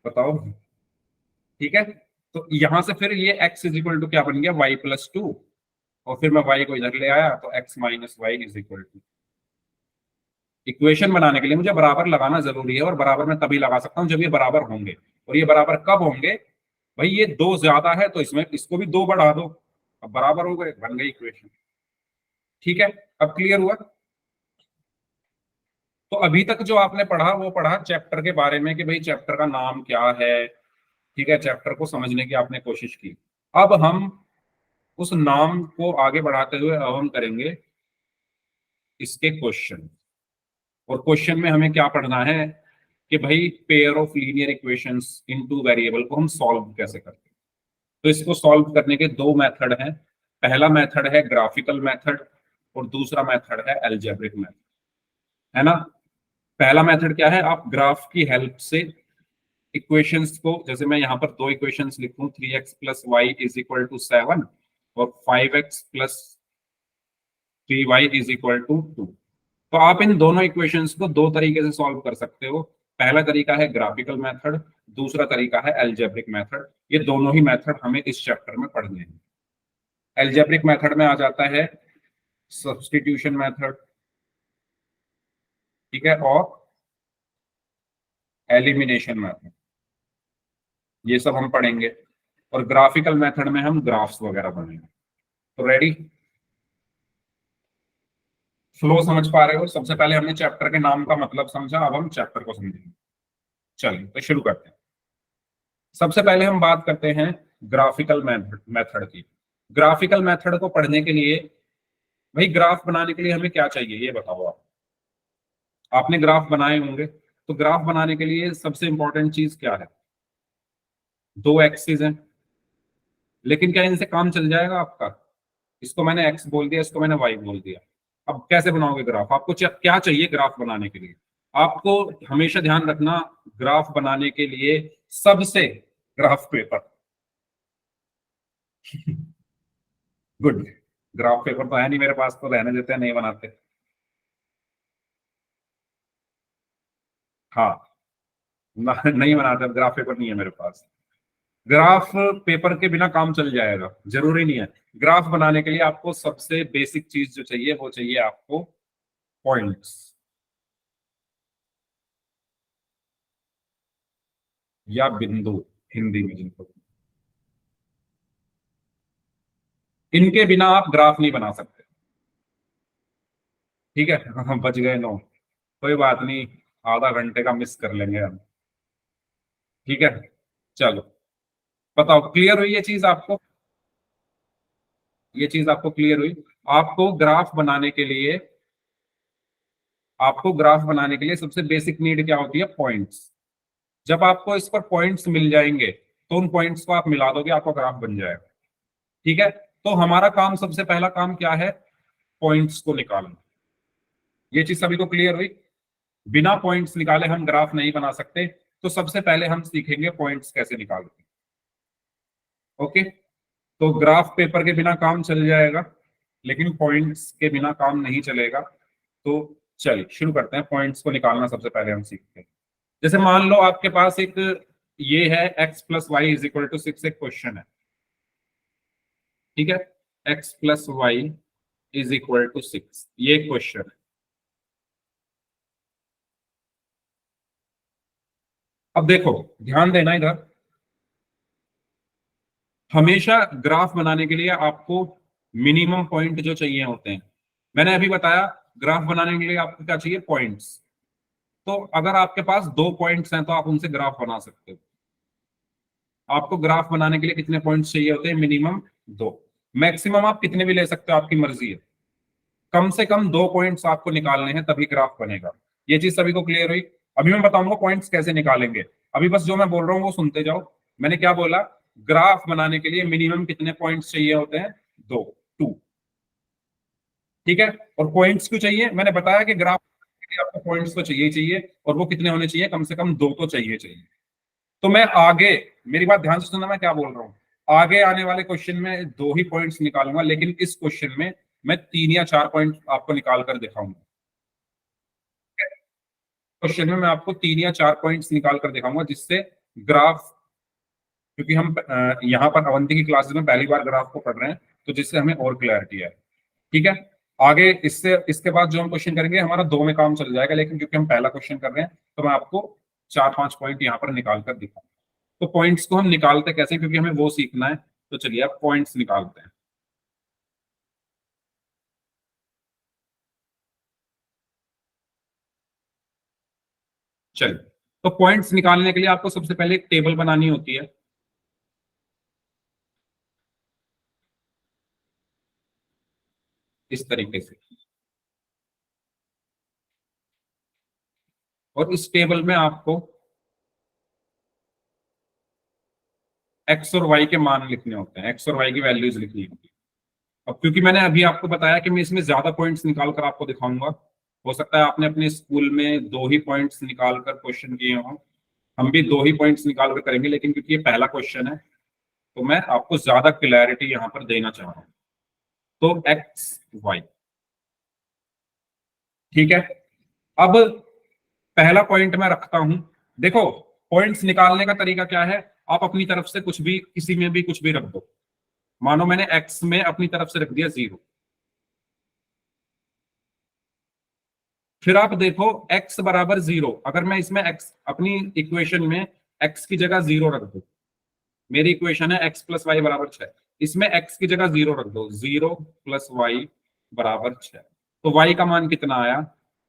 बताओ। ठीक है, तो यहां से फिर ये x इज इक्वल टू क्या बन गया? y+2। और फिर मैं y को इधर ले आया तो x minus y is equal to. Equation बनाने के लिए मुझे बराबर लगाना जरूरी है, और बराबर मैं तभी लगा सकता हूं जब ये बराबर होंगे। और ये बराबर कब होंगे? भाई ये दो ज्यादा है तो इसमें इसको भी दो बढ़ा दो, अब बराबर हो गए, बन गई इक्वेशन। ठीक है, अब क्लियर हुआ? तो अभी तक जो आपने पढ़ा वो पढ़ा चैप्टर के बारे में कि भाई चैप्टर का नाम क्या है। ठीक है, चैप्टर को समझने की आपने कोशिश की। अब हम उस नाम को आगे बढ़ाते हुए अब हम करेंगे इसके क्वेश्चन। और क्वेश्चन में हमें क्या पढ़ना है कि भाई pair of linear equations into variable को हम सॉल्व कैसे करते हैं। तो इसको सॉल्व करने के दो मेथड हैं। पहला मेथड है ग्राफिकल मेथड, और दूसरा मेथड है अलजेब्रिक मेथड, है ना? पहला मेथड क्या है? आप ग्राफ की हेल्प से इक्वेशंस को, जैसे मैं यहाँ पर दो इक्वेशंस लिखूं, 3x plus y is equal to 7 और 5x plus 3y is equal to 2। तो आप इन दोनों इक्वेशंस को दो तरीके से सॉल्व कर सकते हो। पहला तरीका है ग्राफिकल मेथड, दूसरा तरीका है अलजेब्रिक मेथड। ये दोनों ही मेथड हमें इस चैप्टर में पढ़ने हैं। अलजेब्रिक मेथड में आ जाता है सब्स्टिट्यूशन मेथड, ठीक है, और एलिमिनेशन मेथड, ये सब हम पढ़ेंगे। और ग्राफिकल मेथड में हम ग्राफ्स वगैरह बनाएंगे। तो रेडी? फ्लो समझ पा रहे हो? सबसे पहले हमने चैप्टर के नाम का मतलब समझा, अब हम चैप्टर को समझेंगे। चलिए तो शुरू करते हैं। सबसे पहले हम बात करते हैं ग्राफिकल मेथड की। ग्राफिकल मेथड को पढ़ने के लिए, भाई ग्राफ बनाने के लिए हमें क्या चाहिए ये बताओ आप। आपने ग्राफ बनाए होंगे, तो ग्राफ बनाने के लिए सबसे इंपॉर्टेंट चीज क्या है? दो एक्सिस हैं। लेकिन क्या इनसे काम चल जाएगा आपका? इसको मैंने एक्स बोल दिया, इसको मैंने वाई बोल दिया। अब कैसे बनाओगे ग्राफ? आपको क्या चाहिए ग्राफ बनाने के लिए? आपको हमेशा ध्यान रखना, ग्राफ बनाने के लिए सबसे, graph paper. Good. Graph paper तो है नहीं मेरे पास, तो रहने देते हैं, नहीं बनाते। हाँ, नहीं बनाते, ग्राफ पेपर नहीं है मेरे पास। ग्राफ पेपर के बिना काम चल जाएगा, जरूरी नहीं है। ग्राफ बनाने के लिए आपको सबसे बेसिक चीज जो चाहिए वो चाहिए आपको पॉइंट्स, या बिंदु, हिंदी में जिनको। इनके बिना आप ग्राफ नहीं बना सकते। ठीक है, बच गए नो, कोई बात नहीं, आधा घंटे का मिस कर लेंगे हम। ठीक है, चलो बताओ, क्लियर हुई ये चीज आपको? ये चीज आपको क्लियर हुई? आपको ग्राफ बनाने के लिए, आपको ग्राफ बनाने के लिए सबसे बेसिक नीड क्या होती है? पॉइंट्स। जब आपको इस पर पॉइंट्स मिल जाएंगे तो उन पॉइंट्स को आप मिला दोगे, आपका ग्राफ बन जाएगा। ठीक है, तो हमारा काम, सबसे पहला काम क्या है? पॉइंट्स को निकालना। ये चीज सभी को क्लियर हुई? बिना पॉइंट्स निकाले हम ग्राफ नहीं बना सकते, तो सबसे पहले हम सीखेंगे पॉइंट्स कैसे निकालते हैं। ओके, तो ग्राफ पेपर के बिना काम चल जाएगा, लेकिन पॉइंट्स के बिना काम नहीं चलेगा। तो चलिए शुरू करते हैं, पॉइंट्स को निकालना सबसे पहले हम सीखते हैं। जैसे मान लो आपके पास एक ये है x plus y is equal to 6 एक क्वेश्चन है, ठीक है। x plus y is equal to 6 ये क्वेश्चन है। अब देखो ध्यान देना इधर, हमेशा ग्राफ बनाने के लिए आपको मिनिमम पॉइंट जो चाहिए होते हैं। मैंने अभी बताया ग्राफ बनाने के लिए आपको क्या चाहिए, पॉइंट्स। तो अगर आपके पास दो पॉइंट्स हैं तो आप उनसे ग्राफ बना सकते हो। आपको ग्राफ बनाने के लिए कितने पॉइंट्स चाहिए होते हैं, मिनिमम दो। मैक्सिमम आप कितने भी ले सकते हो, आपकी मर्जी है। कम से कम दो पॉइंट्स आपको निकालने हैं तभी ग्राफ बनेगा। ये चीज सभी को क्लियर हुई? अभी मैं बताऊंगा पॉइंट्स कैसे निकालेंगे। अभी बस जो मैं बोल रहा हूँ वो सुनते जाओ। मैंने क्या बोला, ग्राफ बनाने के लिए मिनिमम कितने पॉइंट्स चाहिए होते हैं, दो, टू, ठीक है। और पॉइंट्स क्यों चाहिए, मैंने बताया कि ग्राफ के लिए आपको पॉइंट्स तो चाहिए ही चाहिए, और वो कितने होने चाहिए, कम से कम दो तो चाहिए चाहिए। तो मैं आगे, मेरी बात ध्यान से सुनना मैं क्या बोल रहा हूँ, आगे आने वाले क्वेश्चन में दो ही पॉइंट्स निकालूंगा, लेकिन इस क्वेश्चन में मैं 3 या 4 पॉइंट आपको निकाल कर दिखाऊंगा। क्वेश्चन में मैं आपको 3 या 4 पॉइंट्स निकाल कर दिखाऊंगा जिससे ग्राफ, क्योंकि हम यहाँ पर अवंती की क्लासेस में पहली बार ग्राफ को पढ़ रहे हैं, तो जिससे हमें और क्लैरिटी है, ठीक है। आगे इससे इसके बाद जो हम क्वेश्चन करेंगे हमारा दो में काम चल जाएगा, लेकिन क्योंकि हम पहला क्वेश्चन कर रहे हैं तो मैं आपको 4-5 पॉइंट यहाँ पर निकाल कर दिखाऊंगा। तो पॉइंट्स को हम निकालते कैसे, क्योंकि हमें वो सीखना है। तो चलिए अब पॉइंट्स निकालते हैं। चलिए, तो पॉइंट्स निकालने के लिए आपको सबसे पहले एक टेबल बनानी होती है। इस तरीके से, और इस टेबल में आपको एक्स और वाई के मान लिखने होते हैं, एक्स और वाई की वैल्यूज लिखनी होती है। अब क्योंकि मैंने अभी आपको बताया कि मैं इसमें ज्यादा पॉइंट्स निकाल कर आपको दिखाऊंगा, हो सकता है आपने अपने स्कूल में दो ही पॉइंट्स निकाल कर क्वेश्चन किए हों, हम भी दो ही पॉइंट्स निकाल कर करेंगे, लेकिन क्योंकि ये पहला क्वेश्चन है तो मैं आपको ज्यादा क्लैरिटी यहाँ पर देना चाह रहा हूँ। तो एक्स वाई, ठीक है। अब पहला पॉइंट मैं रखता हूं। देखो पॉइंट्स निकालने का तरीका क्या है, आप अपनी तरफ से कुछ भी, किसी में भी कुछ भी रख दो। मानो मैंने एक्स में अपनी तरफ से रख दिया 0, फिर आप देखो x बराबर 0, अगर मैं इसमें x अपनी इक्वेशन में x की जगह 0 रख दू, मेरी इक्वेशन है x प्लस वाई बराबर 6, इसमें x की जगह 0 रख दो, 0 प्लस वाई बराबर 6, तो y का मान कितना आया,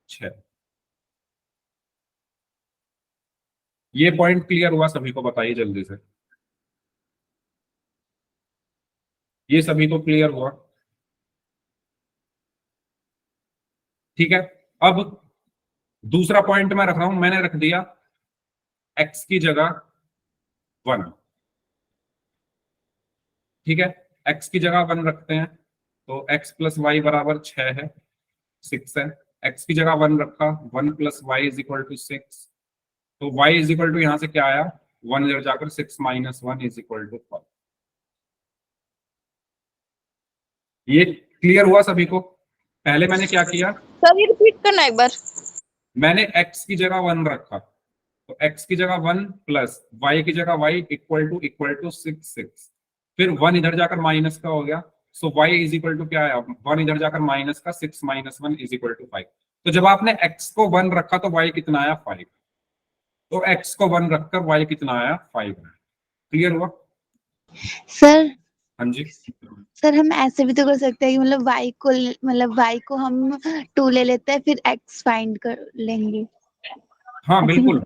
6। ये पॉइंट क्लियर हुआ सभी को, बताइए जल्दी से, ये सभी को क्लियर हुआ, ठीक है। अब दूसरा पॉइंट मैं रख रहा हूं, मैंने रख दिया x की जगह 1, ठीक है। x की जगह 1 रखते हैं, तो x प्लस वाई बराबर 6 है, 6 है। x की जगह 1 रखा, 1 plus y is equal to 6, तो y इज इक्वल टू यहां से क्या आया, 1 इधर जाकर 6 माइनस 1 इज इक्वल टू 5। ये क्लियर हुआ सभी को? पहले मैंने क्या किया, सर ये रिपीट करना एक बार। मैंने x की जगह 1 रखा, तो x की जगह 1 प्लस y की जगह y इक्वल टू 6, फिर 1 इधर जाकर माइनस का हो गया, सो y इज इक्वल टू क्या आया, 1 इधर जाकर माइनस का, 6 माइनस 1 इज इक्वल टू 5। तो जब आपने x को 1 रखा तो y कितना आया, 5। तो x को 1 रखकर y कितना आया, 5। क्लियर हुआ? सर हाँ जी, सर हम ऐसे भी तो कर सकते हैं कि मतलब y को हम 2 ले लेते हैं, फिर x फाइंड कर लेंगे। हाँ ऐसे भी बिल्कुल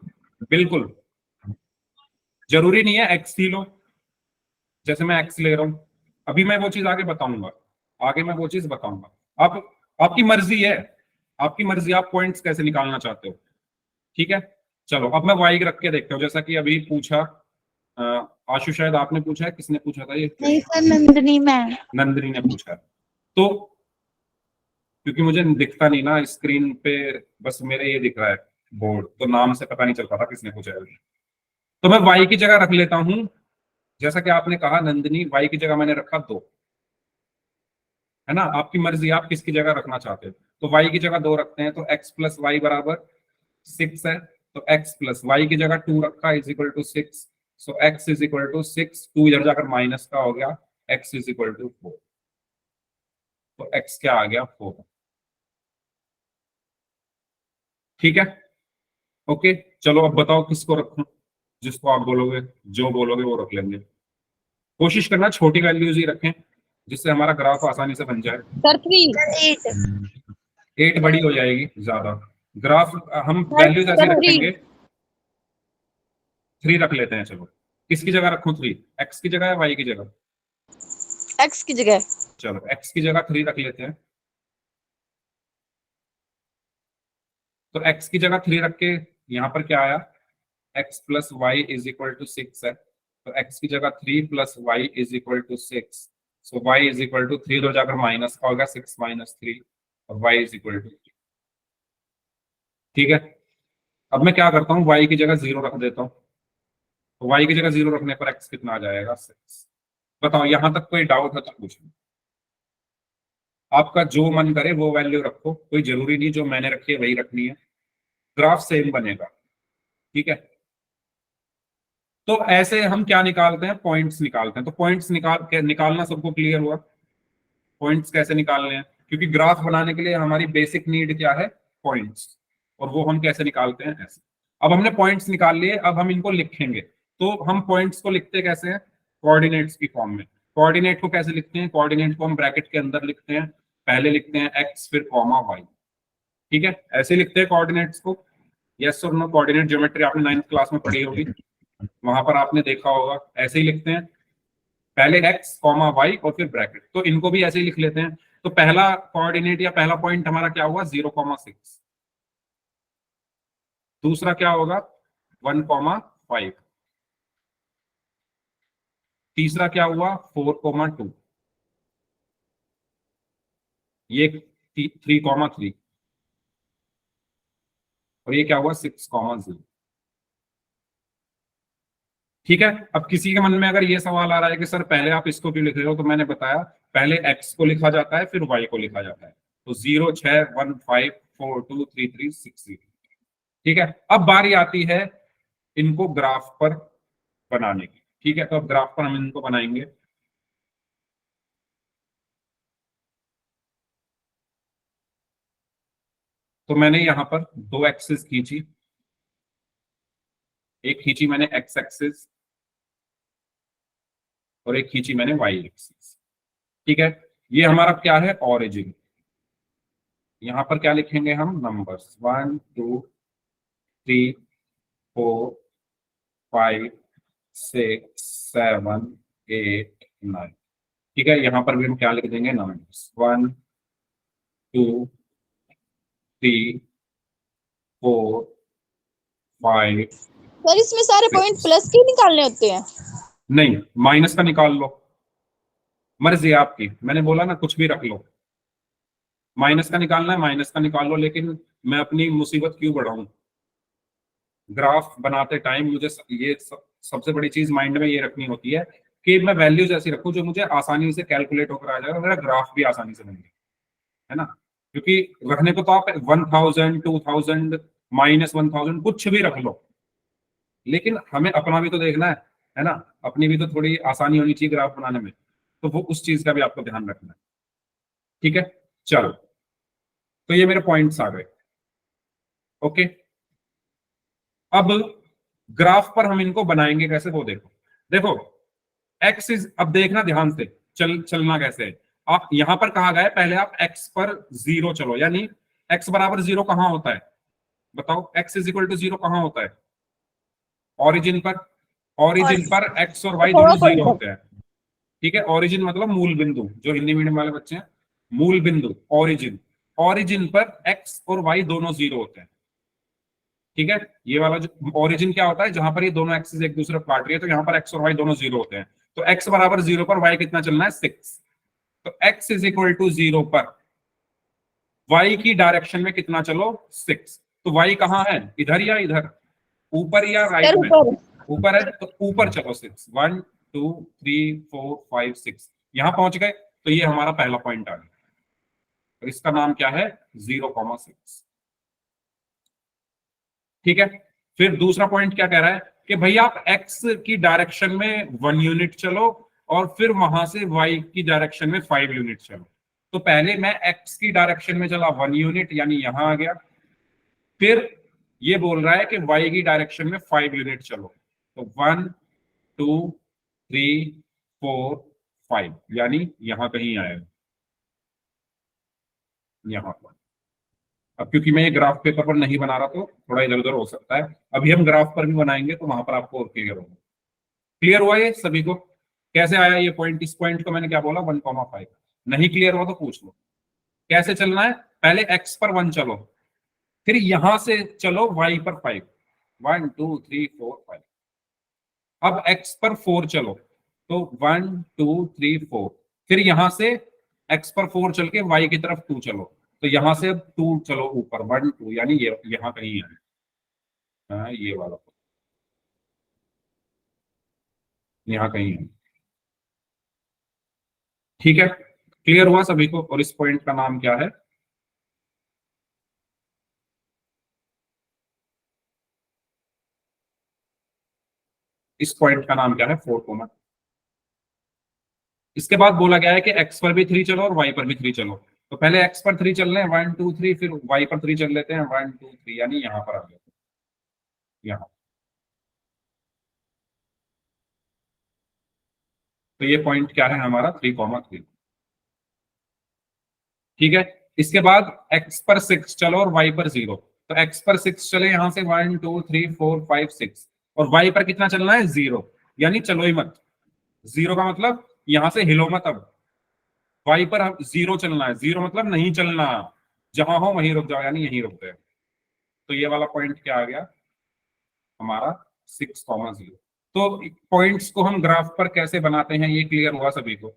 बिल्कुल, जरूरी नहीं है x ही लो, जैसे मैं x ले रहा हूं, अभी मैं वो चीज आगे बताऊंगा, आगे मैं वो चीज बताऊंगा। आप, आपकी मर्जी है, आपकी मर्जी, आप पॉइंट्स कैसे निकालना चाहते हो, ठीक है। चलो अब मैं y रख के देखता हूँ, जैसा कि अभी पूछा आशु, शायद आपने पूछा है, किसने पूछा था ये नहीं question? Sir, Nandini ma'am. Nandini ने पूछा है। तो क्योंकि मुझे दिखता नहीं ना स्क्रीन पे, बस मेरे ये दिख रहा है बोर्ड, तो नाम से पता नहीं चल पा रहा किसने पूछा है। तो मैं y की जगह रख लेता हूं जैसा कि आपने कहा नंदिनी, y की जगह मैंने रखा 2, है ना, आपकी मर्जी आप किसकी जगह रखना चाहते हो। तो y की जगह 2 रखते हैं, तो x प्लस वाई बराबर 6 है, तो x प्लस वाई की जगह 2 रखा is equal to 6, so x is equal to 6, 2 इधर जाकर माइनस का हो गया, x इज इक्वल टू 4, तो x क्या आ गया 4। ठीक है, ओके, चलो अब बताओ किसको रखूं, जिसको आप बोलोगे, जो बोलोगे वो रख लेंगे। कोशिश करना छोटी वैल्यूज ही रखें जिससे हमारा ग्राफ आसानी से बन जाए। सर 3। 8 बड़ी हो जाएगी ज्यादा, ग्राफ हम वैल्यूज ऐसे सर 3। रखेंगे। 3 रख लेते हैं, चलो किसकी जगह रखूं 3, x की जगह या y की जगह? x की जगह। चलो x की जगह 3 रख लेते हैं, तो x की जगह 3 रख के यहाँ पर क्या आया, x plus y is equal to 6 है, तो x की जगह 3 plus y is equal to 6, so y is equal to 3 इधर जाकर माइनस का होगा 6 माइनस 3, और y इज इक्वल टू 3। ठीक है, अब मैं क्या करता हूँ, y की जगह 0 रख देता हूँ, तो y की जगह 0 रखने पर x कितना आ जाएगा 6। बताओ यहां तक कोई डाउट है तो पूछो, आपका जो मन करे वो वैल्यू रखो, कोई जरूरी नहीं जो मैंने रखी है वही रखनी है, ग्राफ सेम बनेगा। ठीक है, तो ऐसे हम क्या निकालते हैं, पॉइंट्स निकालते हैं, तो पॉइंट्स निकालना सबको क्लियर हुआ, पॉइंट्स कैसे निकालने हैं, क्योंकि ग्राफ बनाने के लिए हमारी बेसिक नीड क्या है, पॉइंट्स, और वो हम कैसे निकालते हैं ऐसे। अब हमने पॉइंट्स निकाल लिए, अब हम इनको लिखेंगे, तो हम पॉइंट्स को लिखते कैसे हैं, कोऑर्डिनेट्स की फॉर्म में। कोऑर्डिनेट को कैसे लिखते हैं, कोऑर्डिनेट को हम ब्रैकेट के अंदर लिखते हैं, पहले लिखते हैं x फिर कॉमा y। ठीक है, ऐसे लिखते हैं कोऑर्डिनेट्स को, यस और नो, कोऑर्डिनेट ज्योमेट्री आपने 9th क्लास में पढ़ी होगी, वहां पर आपने देखा होगा, ऐसे ही लिखते हैं, पहले x कॉमा y और फिर ब्रैकेट, तो इनको भी ऐसे ही लिख लेते हैं। तो पहला कोऑर्डिनेट या पहला पॉइंट हमारा क्या हुआ 0,6, दूसरा क्या होगा 1,5, तीसरा क्या हुआ 4,2, ये 3,3, और ये क्या हुआ 6,0। ठीक है, अब किसी के मन में अगर ये सवाल आ रहा है कि सर पहले आप इसको क्यों लिख रहे हो, तो मैंने बताया पहले x को लिखा जाता है फिर y को लिखा जाता है, तो 0, 6, 1, 5, 4, 2, 3, 3, 6, 0। ठीक है, अब बारी आती है इनको ग्राफ पर बनाने की। ठीक है, तो अब ग्राफ पर हम इनको बनाएंगे, तो मैंने यहां पर 2 एक्सिस खींची, एक खींची मैंने x एक्सिस और एक खींची मैंने y एक्सिस। ठीक है, ये हमारा क्या है ऑरिजिन, यहां पर क्या लिखेंगे हम नंबर्स 1, 2, 3, 4, 5, 6, 7, 8, 9। ठीक है, यहां पर भी हम क्या लिख देंगे नंबर्स 1, 2, 3, 4, 5। सर इसमें सारे पॉइंट प्लस के निकालने होते हैं? नहीं, माइनस का निकाल लो, मर्जी है आपकी, मैंने बोला ना कुछ भी रख लो, माइनस का निकालना है माइनस का निकाल लो, लेकिन मैं अपनी मुसीबत क्यों बढ़ाऊं, ग्राफ बनाते टाइम मुझे ये सबसे बड़ी चीज माइंड में ये रखनी होती है कि मैं वैल्यूज ऐसी रखूं जो मुझे आसानी से कैलकुलेट होकर आ जाए और मेरा ग्राफ भी आसानी से बन जाए, है ना, क्योंकि रखने को तो आप 1000, 2000, -1000 कुछ भी रख लो, लेकिन हमें अपना भी तो देखना है ना, अपनी भी तो थोड़ी आसानी होनी चाहिए ग्राफ बनाने में, तो वो उस चीज का भी आपको ध्यान रखना है। ठीक है, चलो, तो ये मेरे पॉइंट्स आ गए। ओके, अब ग्राफ पर हम इनको बनाएंगे कैसे वो देखो, देखो एक्सिस, अब देखना ध्यान से चलना कैसे है। आप यहां पर कहा गया है पहले आप x पर 0 चलो, यानी x बराबर 0 कहां होता है, बताओ x इज इक्वल टू 0 कहां होता है, ऑरिजिन पर, ऑरिजिन पर x और y दोनों 0 होते हैं। ठीक है, ऑरिजिन मतलब मूल बिंदु, जो हिंदी मीडियम वाले बच्चे हैं, मूल बिंदु ऑरिजिन, ऑरिजिन पर x और y दोनों 0 होते हैं। ठीक है, ये वाला जो ऑरिजिन क्या होता है, जहां पर ये दोनों एक्सिस एक दूसरे को काट रही है, तो यहाँ पर x और y दोनों 0 होते हैं, तो x बराबर 0 पर y कितना चलना है 6, तो x इज इक्वल टू 0 पर y की डायरेक्शन में कितना चलो 6, तो y कहाँ है, इधर या इधर, ऊपर या राइट में, ऊपर है तो ऊपर चलो 6, 1, 2 3 4 5 6, यहां पहुंच गए तो ये हमारा पहला पॉइंट आ गया, तो इसका नाम क्या है 0,6। ठीक है, फिर दूसरा पॉइंट क्या कह रहा है कि भाई आप एक्स की डायरेक्शन में 1 यूनिट चलो और फिर वहां से वाई की डायरेक्शन में 5 यूनिट चलो। तो पहले मैं एक्स की डायरेक्शन में चला 1 यूनिट, यानी यहां आ गया, फिर ये बोल रहा है कि वाई की डायरेक्शन में 5 यूनिट चलो, तो 1 2 3 4 5, यानी यहां कहीं आएगा, यहां पर। अब क्योंकि मैं ये ग्राफ पेपर पर नहीं बना रहा तो थोड़ा इधर उधर हो सकता है, अभी हम ग्राफ पर भी बनाएंगे तो वहां पर आपको और क्लियर होगा। क्लियर हुआ ये सभी को? कैसे आया ये पॉइंट? इस पॉइंट को मैंने क्या बोला 1,5। नहीं क्लियर हुआ तो पूछ लो। कैसे चलना है? पहले एक्स पर 1 चलो, फिर यहां से चलो वाई पर 5, 1 2 3 4 5। अब एक्स पर 4 चलो, तो 1 2 3 4, फिर यहां से एक्स पर 4 चल के वाई की तरफ 2 चलो, तो यहां से अब 2 चलो ऊपर 1 2, यानी ये यहां कहीं है। हाँ, ये वाला यहाँ कहीं है। ठीक है, क्लियर हुआ सभी को? और इस पॉइंट का नाम क्या है? इस पॉइंट का नाम क्या है? 4, इसके बाद बोला गया है कि एक्स पर भी 3 चलो और वाई पर भी 3 चलो, तो पहले एक्स पर 3 चल रहे हैं 1 2 3, फिर वाई पर 3 चल लेते हैं 1 2 3, यानी यहां पर आ गए, यहाँ। तो ये पॉइंट क्या है हमारा 3,3। ठीक है, इसके बाद एक्स पर 6 चलो और वाई पर 0, तो एक्स पर 6 चले यहां से 1 2 3 4 5 6, और वाई पर कितना चलना है 0, यानी चलो ही मत। 0 का मतलब यहां से हिलो मत। अब वाई पर 0 चलना है, 0 मतलब नहीं चलना, जहां हो वहीं रुक जाओ, यानी यहीं रुक गए। तो ये वाला पॉइंट क्या आ गया हमारा 6,0। तो पॉइंट्स को हम ग्राफ पर कैसे बनाते हैं ये क्लियर हुआ सभी को?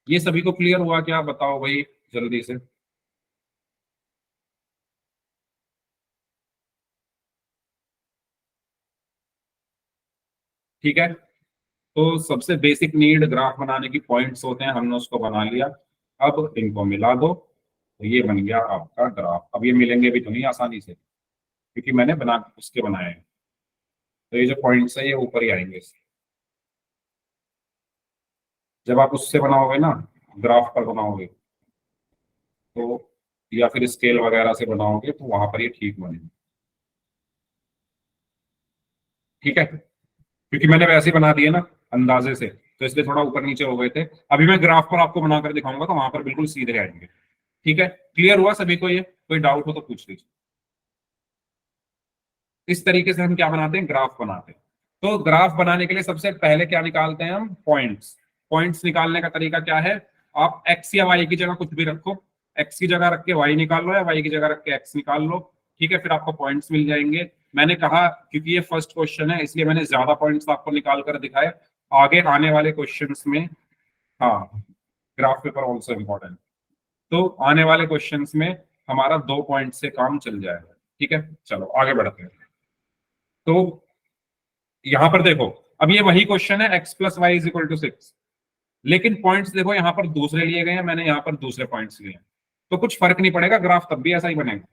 ये सभी को क्लियर हुआ क्या? बताओ भाई जल्दी से। ठीक है, तो सबसे बेसिक नीड ग्राफ बनाने की पॉइंट्स होते हैं, हमने उसको बना लिया। अब इनको मिला दो तो ये बन गया आपका ग्राफ। अब ये मिलेंगे भी तो नहीं आसानी से, क्योंकि मैंने बना उसके बनाए हैं, तो ये जो पॉइंट्स है ये ऊपर ही आएंगे। जब आप उससे बनाओगे ना, ग्राफ पर बनाओगे तो, या फिर स्केल वगैरह से बनाओगे तो वहां पर ये ठीक बनेगा। ठीक है, क्योंकि मैंने वैसे ही बना दिए ना अंदाजे से, तो इसलिए थोड़ा ऊपर नीचे हो गए थे। अभी मैं ग्राफ पर आपको बनाकर दिखाऊंगा तो वहां पर बिल्कुल सीधे आएंगे। ठीक है, क्लियर हुआ सभी को? ये कोई डाउट हो तो पूछ लीजिए। इस तरीके से हम क्या बनाते हैं? ग्राफ बनाते हैं। तो ग्राफ बनाने के लिए सबसे पहले क्या निकालते हैं हम? पॉइंट्स। पॉइंट्स निकालने का तरीका क्या है? आप एक्स या वाई की जगह कुछ भी रखो, एक्स की जगह रख के वाई निकाल लो या वाई की जगह रख के एक्स निकाल लो। ठीक है, फिर आपको पॉइंट्स मिल जाएंगे। मैंने कहा क्योंकि ये फर्स्ट क्वेश्चन है इसलिए मैंने ज्यादा पॉइंट्स आपको निकाल कर दिखाए। आगे आने वाले क्वेश्चंस में, हाँ, ग्राफ पेपर ऑल्सो इम्पोर्टेंट, तो आने वाले क्वेश्चंस में हमारा 2 पॉइंट से काम चल जाएगा। ठीक है, चलो आगे बढ़ते हैं। तो यहां पर देखो, अब ये वही क्वेश्चन है x plus y is equal to 6, लेकिन पॉइंट्स देखो यहाँ पर दूसरे लिए गए हैं, मैंने यहाँ पर दूसरे पॉइंट्स लिए हैं, तो कुछ फर्क नहीं पड़ेगा, ग्राफ तब भी ऐसा ही बनेगा।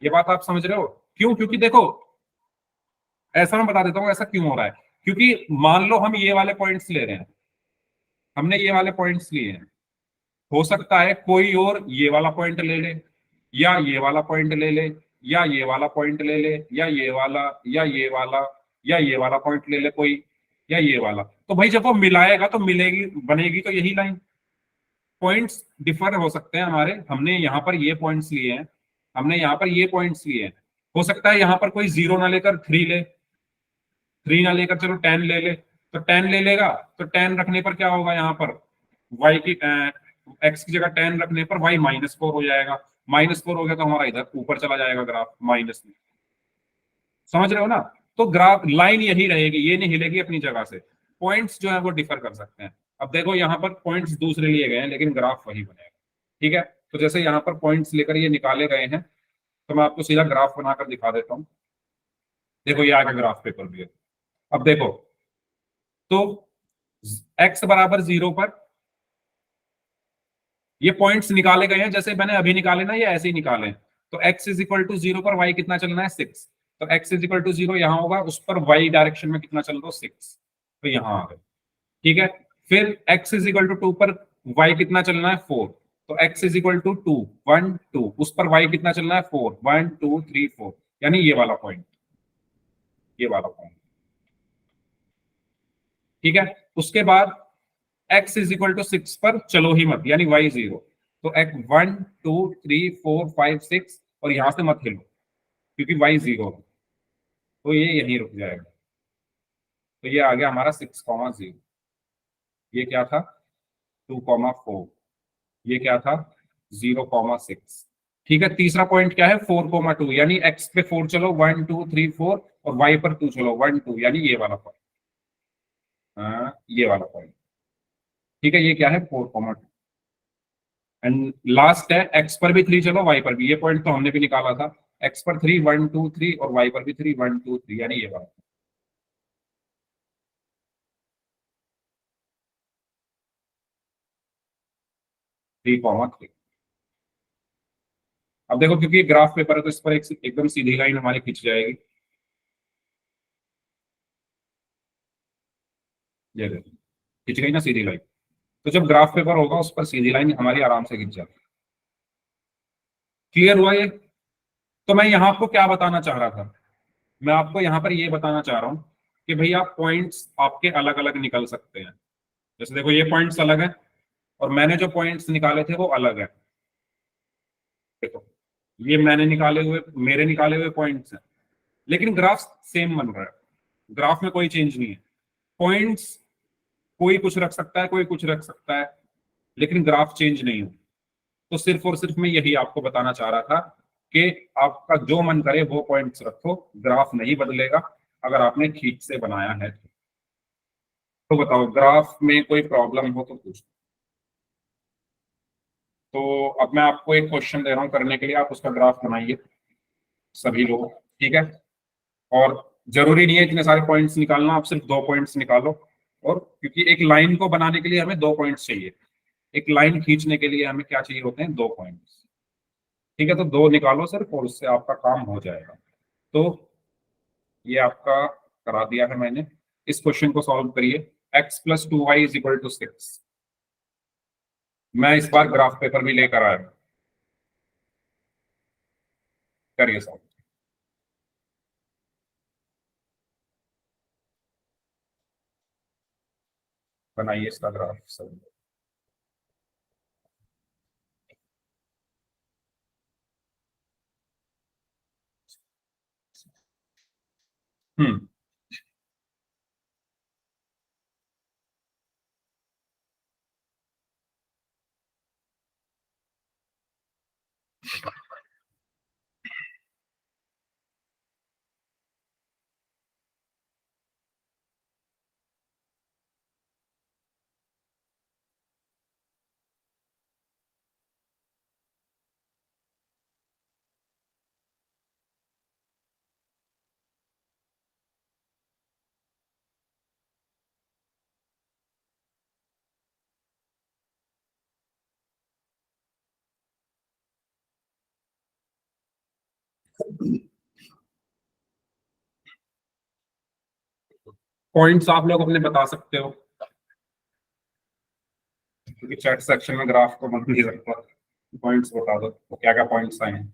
ये बात आप समझ रहे हो? क्यों? क्योंकि देखो, ऐसा मैं बता देता हूँ ऐसा क्यों हो रहा है। क्योंकि मान लो हम ये वाले पॉइंट्स ले रहे हैं, हमने ये वाले पॉइंट्स लिए हैं, हो सकता है कोई और ये वाला पॉइंट ले ले, या ये वाला पॉइंट ले ले, या ये वाला पॉइंट ले ले, या ये वाला, या ये वाला, या ये वाला पॉइंट ले ले कोई, या ये वाला। तो भाई जब वो मिलाएगा तो मिलेगी, बनेगी तो यही लाइन। पॉइंट्स डिफर हो सकते हैं हमारे, हमने यहाँ पर ये पॉइंट्स लिए हैं, हमने यहाँ पर ये पॉइंट्स लिए हैं, हो सकता है यहाँ पर कोई 0 ना लेकर 3 ले, 3 ना लेकर चलो 10 ले ले, तो 10 ले लेगा, तो 10 रखने पर क्या होगा यहाँ पर y की x की जगह 10 रखने पर y -4 हो जाएगा। -4 हो गया तो हमारा इधर ऊपर चला जाएगा ग्राफ माइनस में। समझ रहे हो ना? तो ग्राफ लाइन यही रहेगी, ये नहीं हिलेगी अपनी जगह से। पॉइंट्स जो है वो डिफर कर सकते हैं। अब देखो यहाँ पर पॉइंट्स दूसरे लिए गए हैं लेकिन ग्राफ वही बनेगा। ठीक है, तो जैसे यहाँ पर पॉइंट्स लेकर ये निकाले गए हैं, तो मैं आपको सीधा ग्राफ बनाकर दिखा देता हूँ। देखो ये आगे ग्राफ पेपर भी है। अब देखो तो x बराबर 0 पर ये पॉइंट्स निकाले गए हैं, जैसे मैंने अभी निकाले ना, ये ऐसे ही निकाले हैं। तो x इज इक्वल टू 0 पर y कितना चलना है 6, तो x इज इक्वल टू 0 यहाँ होगा, उस पर y डायरेक्शन में कितना चल रहा है 6, तो यहाँ आ गए। ठीक है, फिर x इज इक्वल टू 2 पर y कितना चलना है 4, तो x इज इक्वल टू 2 1 2, उस पर y कितना चलना है 4 1 2 3 4, यानी ये वाला पॉइंट, ये वाला पॉइंट। ठीक है, उसके बाद x इज इक्वल टू 6 पर चलो ही मत, यानी y 0, तो x 1 2 3 4 5 6, और यहां से मत हिलो क्योंकि y 0 है, तो ये यहीं रुक जाएगा। तो ये आ गया हमारा 6,0, ये क्या था 2,4, ये क्या था 0,6। ठीक है, तीसरा पॉइंट क्या है 4,2, यानी x पे 4 चलो 1 2 3 4, और y पर 2 चलो 1 2, यानी ये वाला पॉइंट, ये वाला पॉइंट। ठीक है, ये क्या है 4,2, एंड लास्ट है x पर भी 3 चलो y पर भी, ये पॉइंट तो हमने भी निकाला था, x पर 3 1 2 3, और y पर भी 3 1 2 3, यानी ये वाला। Three comma three. अब देखो, क्योंकि ग्राफ पेपर है तो इस पर एकदम सीधी लाइन हमारी खींच जाएगी, ये देखो खींच गई ना सीधी लाइन। तो जब ग्राफ पेपर होगा उस पर सीधी लाइन हमारी आराम से खींच जाती है। क्लियर हुआ ये? तो मैं यहाँ आपको क्या बताना चाह रहा था, मैं आपको यहाँ पर ये बताना चाह रहा हूँ कि भैया पॉइंट्स आपके अलग अलग निकल सकते हैं। जैसे देखो ये पॉइंट्स अलग है, और मैंने जो पॉइंट्स निकाले थे वो अलग है। देखो ये मैंने निकाले हुए, मेरे निकाले हुए पॉइंट्स हैं, लेकिन ग्राफ सेम बन रहा है, ग्राफ में कोई चेंज नहीं है। पॉइंट्स कोई कुछ रख सकता है, कोई कुछ रख सकता है, लेकिन ग्राफ चेंज नहीं हो। तो सिर्फ और सिर्फ मैं यही आपको बताना चाह रहा था कि आपका जो मन करे वो पॉइंट्स रखो, ग्राफ नहीं बदलेगा अगर आपने ठीक से बनाया है। तो बताओ ग्राफ में कोई प्रॉब्लम हो तो पूछो। तो अब मैं आपको एक क्वेश्चन दे रहा हूं करने के लिए, आप उसका ग्राफ बनाइए सभी लोग। ठीक है, और जरूरी नहीं है इतने सारे पॉइंट्स निकालना, आप सिर्फ 2 पॉइंट्स निकालो। और क्योंकि एक लाइन को बनाने के लिए हमें 2 पॉइंट्स चाहिए, एक लाइन खींचने के लिए हमें क्या चाहिए होते हैं 2 पॉइंट्स। ठीक है, तो 2 निकालो सिर्फ और उससे आपका काम हो जाएगा। तो ये आपका करा दिया है मैंने। इस क्वेश्चन को सॉल्व करिए। x plus 2y is equal to 6। मैं इस बार ग्राफ पेपर भी लेकर आया हूं, करिए सॉल्व। बनाइए इसका ग्राफ सब। हम्म, पॉइंट्स आप लोग अपने बता सकते हो, क्योंकि चैट सेक्शन में ग्राफ को बन नहीं सकता। पॉइंट्स बता दो तो क्या क्या पॉइंट्स आए हैं।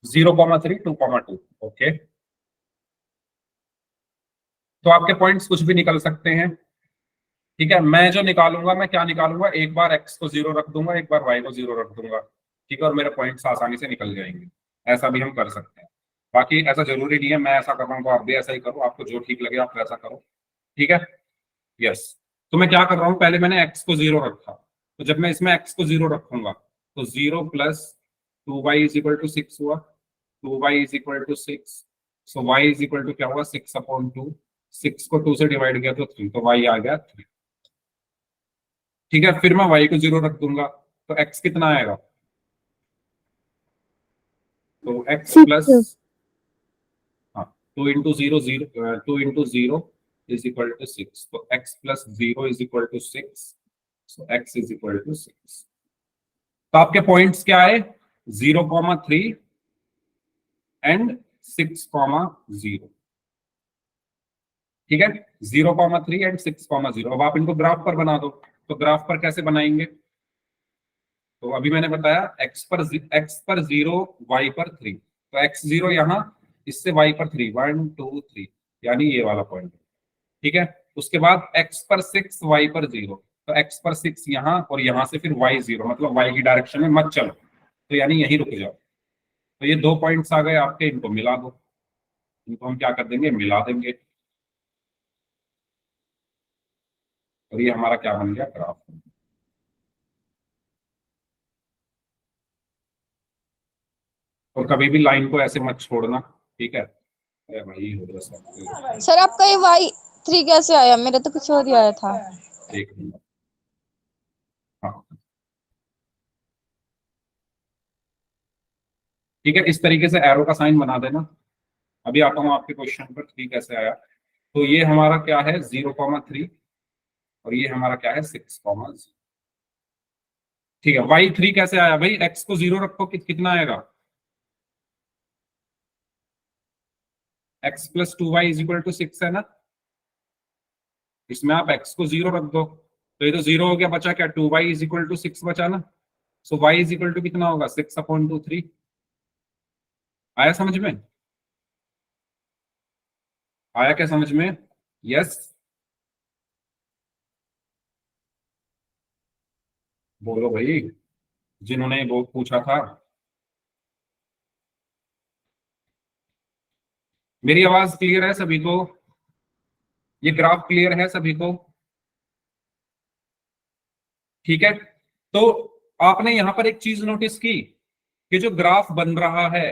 0,3 2,2। ओके, तो आपके पॉइंट्स कुछ भी निकल सकते हैं। ठीक है, मैं जो निकालूंगा, मैं क्या निकालूंगा, एक बार x को 0 रख दूंगा, एक बार y को 0 रख दूंगा। ठीक है, और मेरे पॉइंट्स आसानी से निकल जाएंगे। ऐसा भी हम कर सकते हैं। बाकी ऐसा जरूरी नहीं है मैं ऐसा कर रहा हूँ तो आप भी ऐसा ही करो, आपको जो ठीक लगे आप वैसा करो। ठीक है, यस। तो मैं क्या कर रहा हूं, पहले मैंने x को 0 रखा, तो जब मैं इसमें x को 0 रखूंगा तो 0 plus 2y is equal to 6 हुआ, 2y is equal to 6, so y is equal to क्या हुआ 6/2, 6 को 2 से डिवाइड किया तो 3, तो y आ गया 3। ठीक है, फिर मैं y को 0 रख दूंगा तो x कितना आएगा, तो x प्लस, हाँ 2 into 0 0, 2 into 0 is equal to 6, तो x plus 0 is equal to 6, so x is equal to 6। तो आपके पॉइंट्स क्या है, 0,3 एंड 6,0। ठीक है, 0,3 एंड 6,0। अब आप इनको ग्राफ पर बना दो, तो ग्राफ पर कैसे बनाएंगे, तो अभी मैंने बताया x पर 0, y पर 3, तो x0 यहाँ, इससे y पर 3, 1 2 3, यानी ये वाला पॉइंट। ठीक है, उसके बाद x पर 6, y पर 0, तो x पर 6 यहाँ और यहाँ से फिर y 0, मतलब y की डायरेक्शन में मत चलो, तो यानी यहीं रुक जाओ। तो ये 2 पॉइंट्स आ गए आपके, इनको मिला दो, इनको हम क्या कर देंगे, मिला देंगे, और ये हमारा क्या बन गया, ग्राफ। और कभी भी लाइन को ऐसे मत छोड़ना, ठीक है। अरे भाई हो रहा सब, सर आपका ये y3 कैसे आया, मेरा तो कुछ और ही आया था। एक मिनट, हाँ ठीक है, इस तरीके से एरो का साइन बना देना। अभी आता हूँ आपके क्वेश्चन पर, ठीक कैसे आया, तो ये हमारा क्या है 0,3 और ये हमारा क्या है 6,0। ठीक है, y3 कैसे आया भाई, x को 0 रखो कितना आएगा, x plus 2y is equal to 6 है ना, इसमें आप x को 0 रख दो, तो ये तो 0 हो गया, बचा क्या 2y इज इक्वल टू 6 बचा ना, सो y इज इक्वल टू कितना होगा 6/2 3। आया समझ में, आया क्या समझ में, यस बोलो भाई, जिन्होंने वो पूछा था। मेरी आवाज क्लियर है सभी को, ये ग्राफ क्लियर है सभी को, ठीक है। तो आपने यहां पर एक चीज नोटिस की कि जो ग्राफ बन रहा है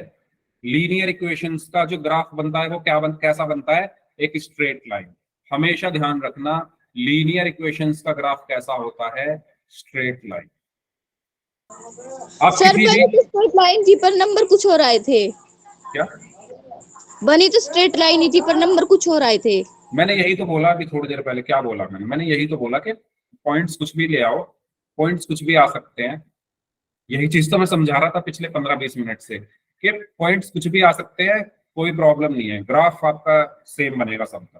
लीनियर इक्वेशंस का, जो ग्राफ बनता है वो कैसा बनता है, एक स्ट्रेट लाइन। हमेशा ध्यान रखना लीनियर इक्वेशंस का ग्राफ कैसा होता है, स्ट्रेट लाइन। आप सर किसी बनी भी, तो स्ट्रेट लाइन थी पर नंबर कुछ और आए थे। क्या, बनी तो स्ट्रेट लाइन ही थी पर नंबर कुछ और आए थे। मैंने यही तो बोला अभी थोड़ी देर पहले, क्या बोला मैंने यही तो बोला कि पॉइंट्स कुछ भी ले आओ, पॉइंट्स कुछ भी आ सकते हैं। यही चीज तो मैं समझा रहा था पिछले 15-20 मिनट से कि पॉइंट्स कुछ भी आ सकते हैं, कोई प्रॉब्लम नहीं है, ग्राफ आपका सेम बनेगा सबका।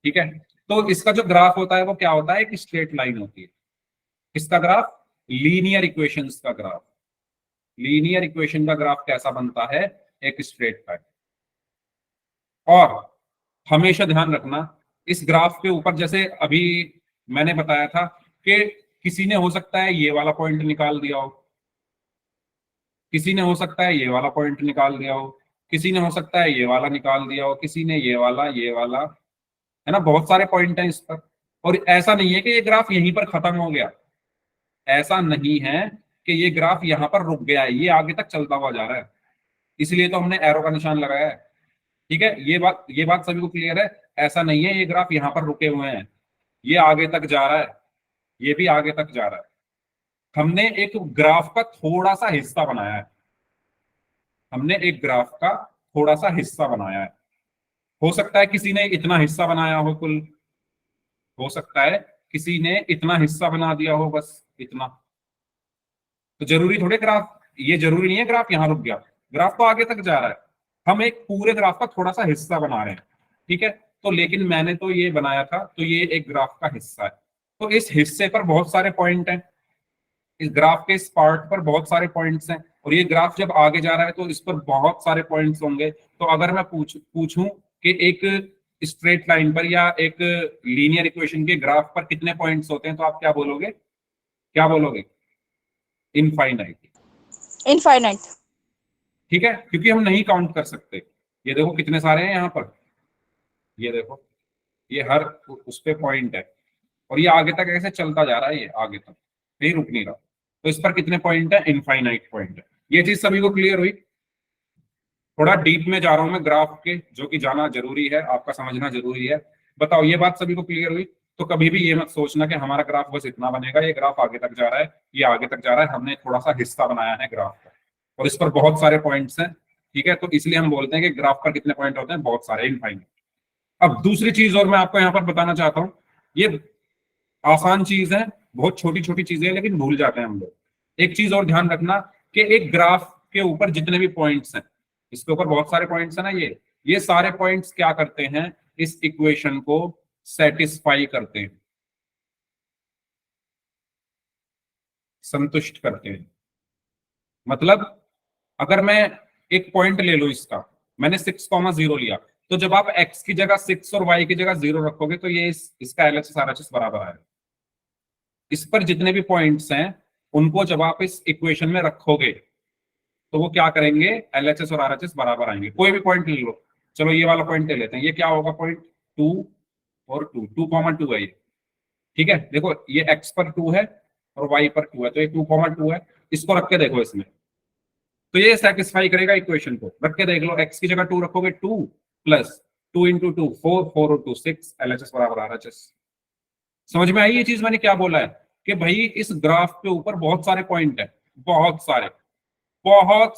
ठीक है, तो इसका जो ग्राफ होता है वो क्या होता है, एक स्ट्रेट लाइन होती है। इसका ग्राफ, लीनियर इक्वेशंस का ग्राफ, लीनियर इक्वेशन का ग्राफ कैसा बनता है, एक स्ट्रेट लाइन। और हमेशा ध्यान रखना इस ग्राफ के ऊपर, जैसे अभी मैंने बताया था कि किसी ने हो सकता है ये वाला पॉइंट निकाल दिया हो, किसी ने हो सकता है ये वाला पॉइंट निकाल दिया हो, किसी ने हो सकता है ये वाला निकाल दिया हो, किसी ने ये वाला, है ना, बहुत सारे पॉइंट हैं इस पर। और ऐसा नहीं है कि ये ग्राफ यहीं पर खत्म हो गया, ऐसा नहीं है कि ये ग्राफ यहां पर रुक गया है, ये आगे तक चलता हुआ जा रहा है, इसलिए तो हमने एरो का निशान लगाया है। ठीक है, ये बात सभी को क्लियर है, ऐसा नहीं है ये ग्राफ यहां पर रुके हुए हैं, ये आगे तक जा रहा है, ये भी आगे तक जा रहा है। हमने एक ग्राफ का थोड़ा सा हिस्सा बनाया है, हमने एक ग्राफ का थोड़ा सा हिस्सा बनाया है। हो सकता है किसी ने इतना हिस्सा बनाया हो कुल, हो सकता है किसी ने इतना हिस्सा बना दिया हो, बस इतना। तो जरूरी थोड़े ग्राफ, ये जरूरी नहीं है ग्राफ यहां रुक गया, ग्राफ तो आगे तक जा रहा है, हम एक पूरे ग्राफ का थोड़ा सा हिस्सा बना रहे हैं। ठीक है, तो लेकिन मैंने तो ये बनाया था, तो ये एक ग्राफ का हिस्सा है, तो इस हिस्से पर बहुत सारे पॉइंट हैं, इस ग्राफ के इस पार्ट पर बहुत सारे पॉइंट्स हैं, और ये ग्राफ जब आगे जा रहा है तो इस पर बहुत सारे पॉइंट्स होंगे। तो अगर मैं पूछूं कि एक स्ट्रेट लाइन पर या एक लीनियर इक्वेशन के ग्राफ पर कितने पॉइंट्स होते हैं, तो आप क्या बोलोगे, क्या बोलोगे, इनफाइनाइट। इनफाइनाइट। ठीक है, क्योंकि हम नहीं काउंट कर सकते। ये देखो कितने सारे हैं यहाँ पर, ये देखो ये हर उस पे पॉइंट है, और ये आगे तक ऐसे चलता जा रहा है, ये आगे तक कहीं रुक नहीं रहा। तो इस पर कितने पॉइंट है? इनफाइनाइट पॉइंट है। ये चीज सभी को क्लियर हुई? थोड़ा डीप में जा रहा हूं मैं ग्राफ के, जो कि जाना जरूरी है, आपका समझना जरूरी है। बताओ ये बात सभी को क्लियर हुई? तो कभी भी ये मत सोचना कि हमारा ग्राफ बस इतना बनेगा, ये ग्राफ आगे तक जा रहा है, ये आगे तक जा रहा है, हमने थोड़ा सा हिस्सा बनाया है ग्राफ का, और इस पर बहुत सारे पॉइंट्स हैं। ठीक है, तो इसलिए हम बोलते हैं कि ग्राफ पर कितने पॉइंट होते हैं? बहुत सारे, इनफाइनाइट। अब दूसरी चीज और मैं आपको यहाँ पर बताना चाहता हूँ, ये आसान चीज है, बहुत छोटी छोटी चीजें हैं, लेकिन भूल जाते हैं हम लोग। एक चीज और ध्यान रखना कि एक ग्राफ के ऊपर जितने भी पॉइंट्स हैं, इसके ऊपर बहुत सारे पॉइंट्स हैं ना, ये सारे पॉइंट्स क्या करते हैं? इस इक्वेशन को सेटिस्फाई करते हैं, संतुष्ट करते हैं। मतलब अगर मैं एक पॉइंट ले लूं, इसका मैंने 6,0 लिया, तो जब आप x की जगह 6 और y की जगह 0 रखोगे तो ये इसका LHS RHS बराबर आएगा। इस पर जितने भी पॉइंट्स हैं उनको जब आप इस इक्वेशन में रखोगे तो वो क्या करेंगे? LHS और RHS बराबर आएंगे। कोई भी पॉइंट ले लो, चलो ये वाला पॉइंट ले लेते हैं, ये क्या होगा? पॉइंट 2 और 2 है ये। ठीक है, देखो ये x पर 2 है और y पर 2 है, तो ये 2, 2 है। इसको रख के देखो इसमें, तो ये सेटिस्फाई करेगा इक्वेशन को। रख के देख लो, x की जगह 2 रखोगे, 2 प्लस 2 इंटू 2 4, 4 और 2 6, LHS बराबर RHS। समझ में आई ये चीज मैंने क्या बोला है? कि भाई इस ग्राफ के ऊपर बहुत सारे पॉइंट है, बहुत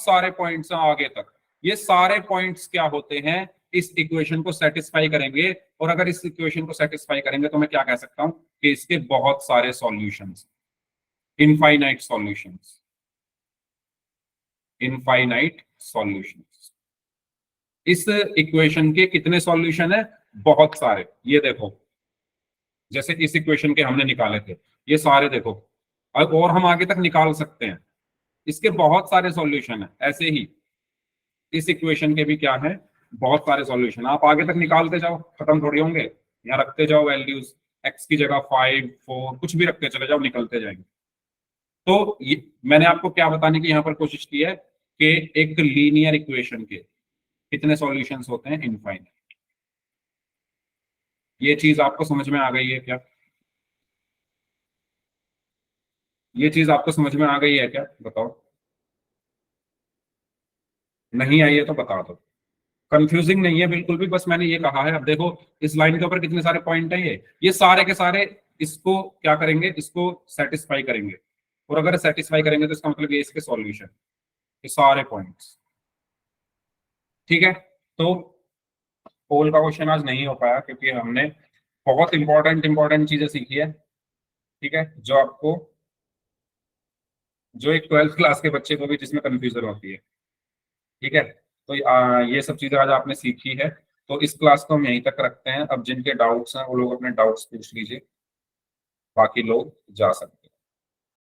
सारे पॉइंट्स हैं आगे तक। ये सारे पॉइंट्स क्या होते हैं? इस इक्वेशन को सेटिस्फाई करेंगे, और अगर इस इक्वेशन को सेटिस्फाई करेंगे तो मैं क्या कह सकता हूं कि इसके बहुत सारे solutions, infinite solutions, infinite solutions. इस इक्वेशन के कितने सॉल्यूशन है? बहुत सारे। ये देखो, जैसे इस इक्वेशन के हमने निकाले थे, ये सारे देखो, और हम आगे तक निकाल सकते हैं। इसके बहुत सारे सॉल्यूशन है। ऐसे ही इस इक्वेशन के भी क्या है? बहुत सारे सॉल्यूशन। आप आगे तक निकालते जाओ, खत्म थोड़ी होंगे। यहाँ रखते जाओ वैल्यूज, x की जगह 5, 4 कुछ भी रखते चले जाओ, निकलते जाएंगे। तो मैंने आपको क्या बताने की यहाँ पर कोशिश की है कि एक लीनियर इक्वेशन के कितने सॉल्यूशंस होते हैं? इनफाइनाइट। ये चीज आपको समझ में आ गई है क्या? ये चीज आपको समझ में आ गई है क्या? बताओ। नहीं आई है तो बता दो। कंफ्यूजिंग नहीं है बिल्कुल भी, बस मैंने ये कहा है। अब देखो इस लाइन के ऊपर कितने सारे पॉइंट हैं, ये सारे के सारे इसको क्या करेंगे? इसको सेटिस्फाई करेंगे, और अगर सेटिस्फाई करेंगे तो इसका मतलब ये इसके सॉल्यूशन, ये सारे पॉइंट्स। ठीक है, तो पोल का क्वेश्चन आज नहीं हो पाया क्योंकि हमने बहुत इंपॉर्टेंट चीजें सीखी है। ठीक है, जो आपको, जो एक 12th क्लास के बच्चे को भी जिसमें कंफ्यूजन होती है। ठीक है, तो ये सब चीजें आज आपने सीखी है। तो इस क्लास को हम यहीं तक रखते हैं। अब जिनके डाउट्स हैं वो लोग अपने डाउट्स पूछ लीजिए, बाकी लोग जा सकते हैं।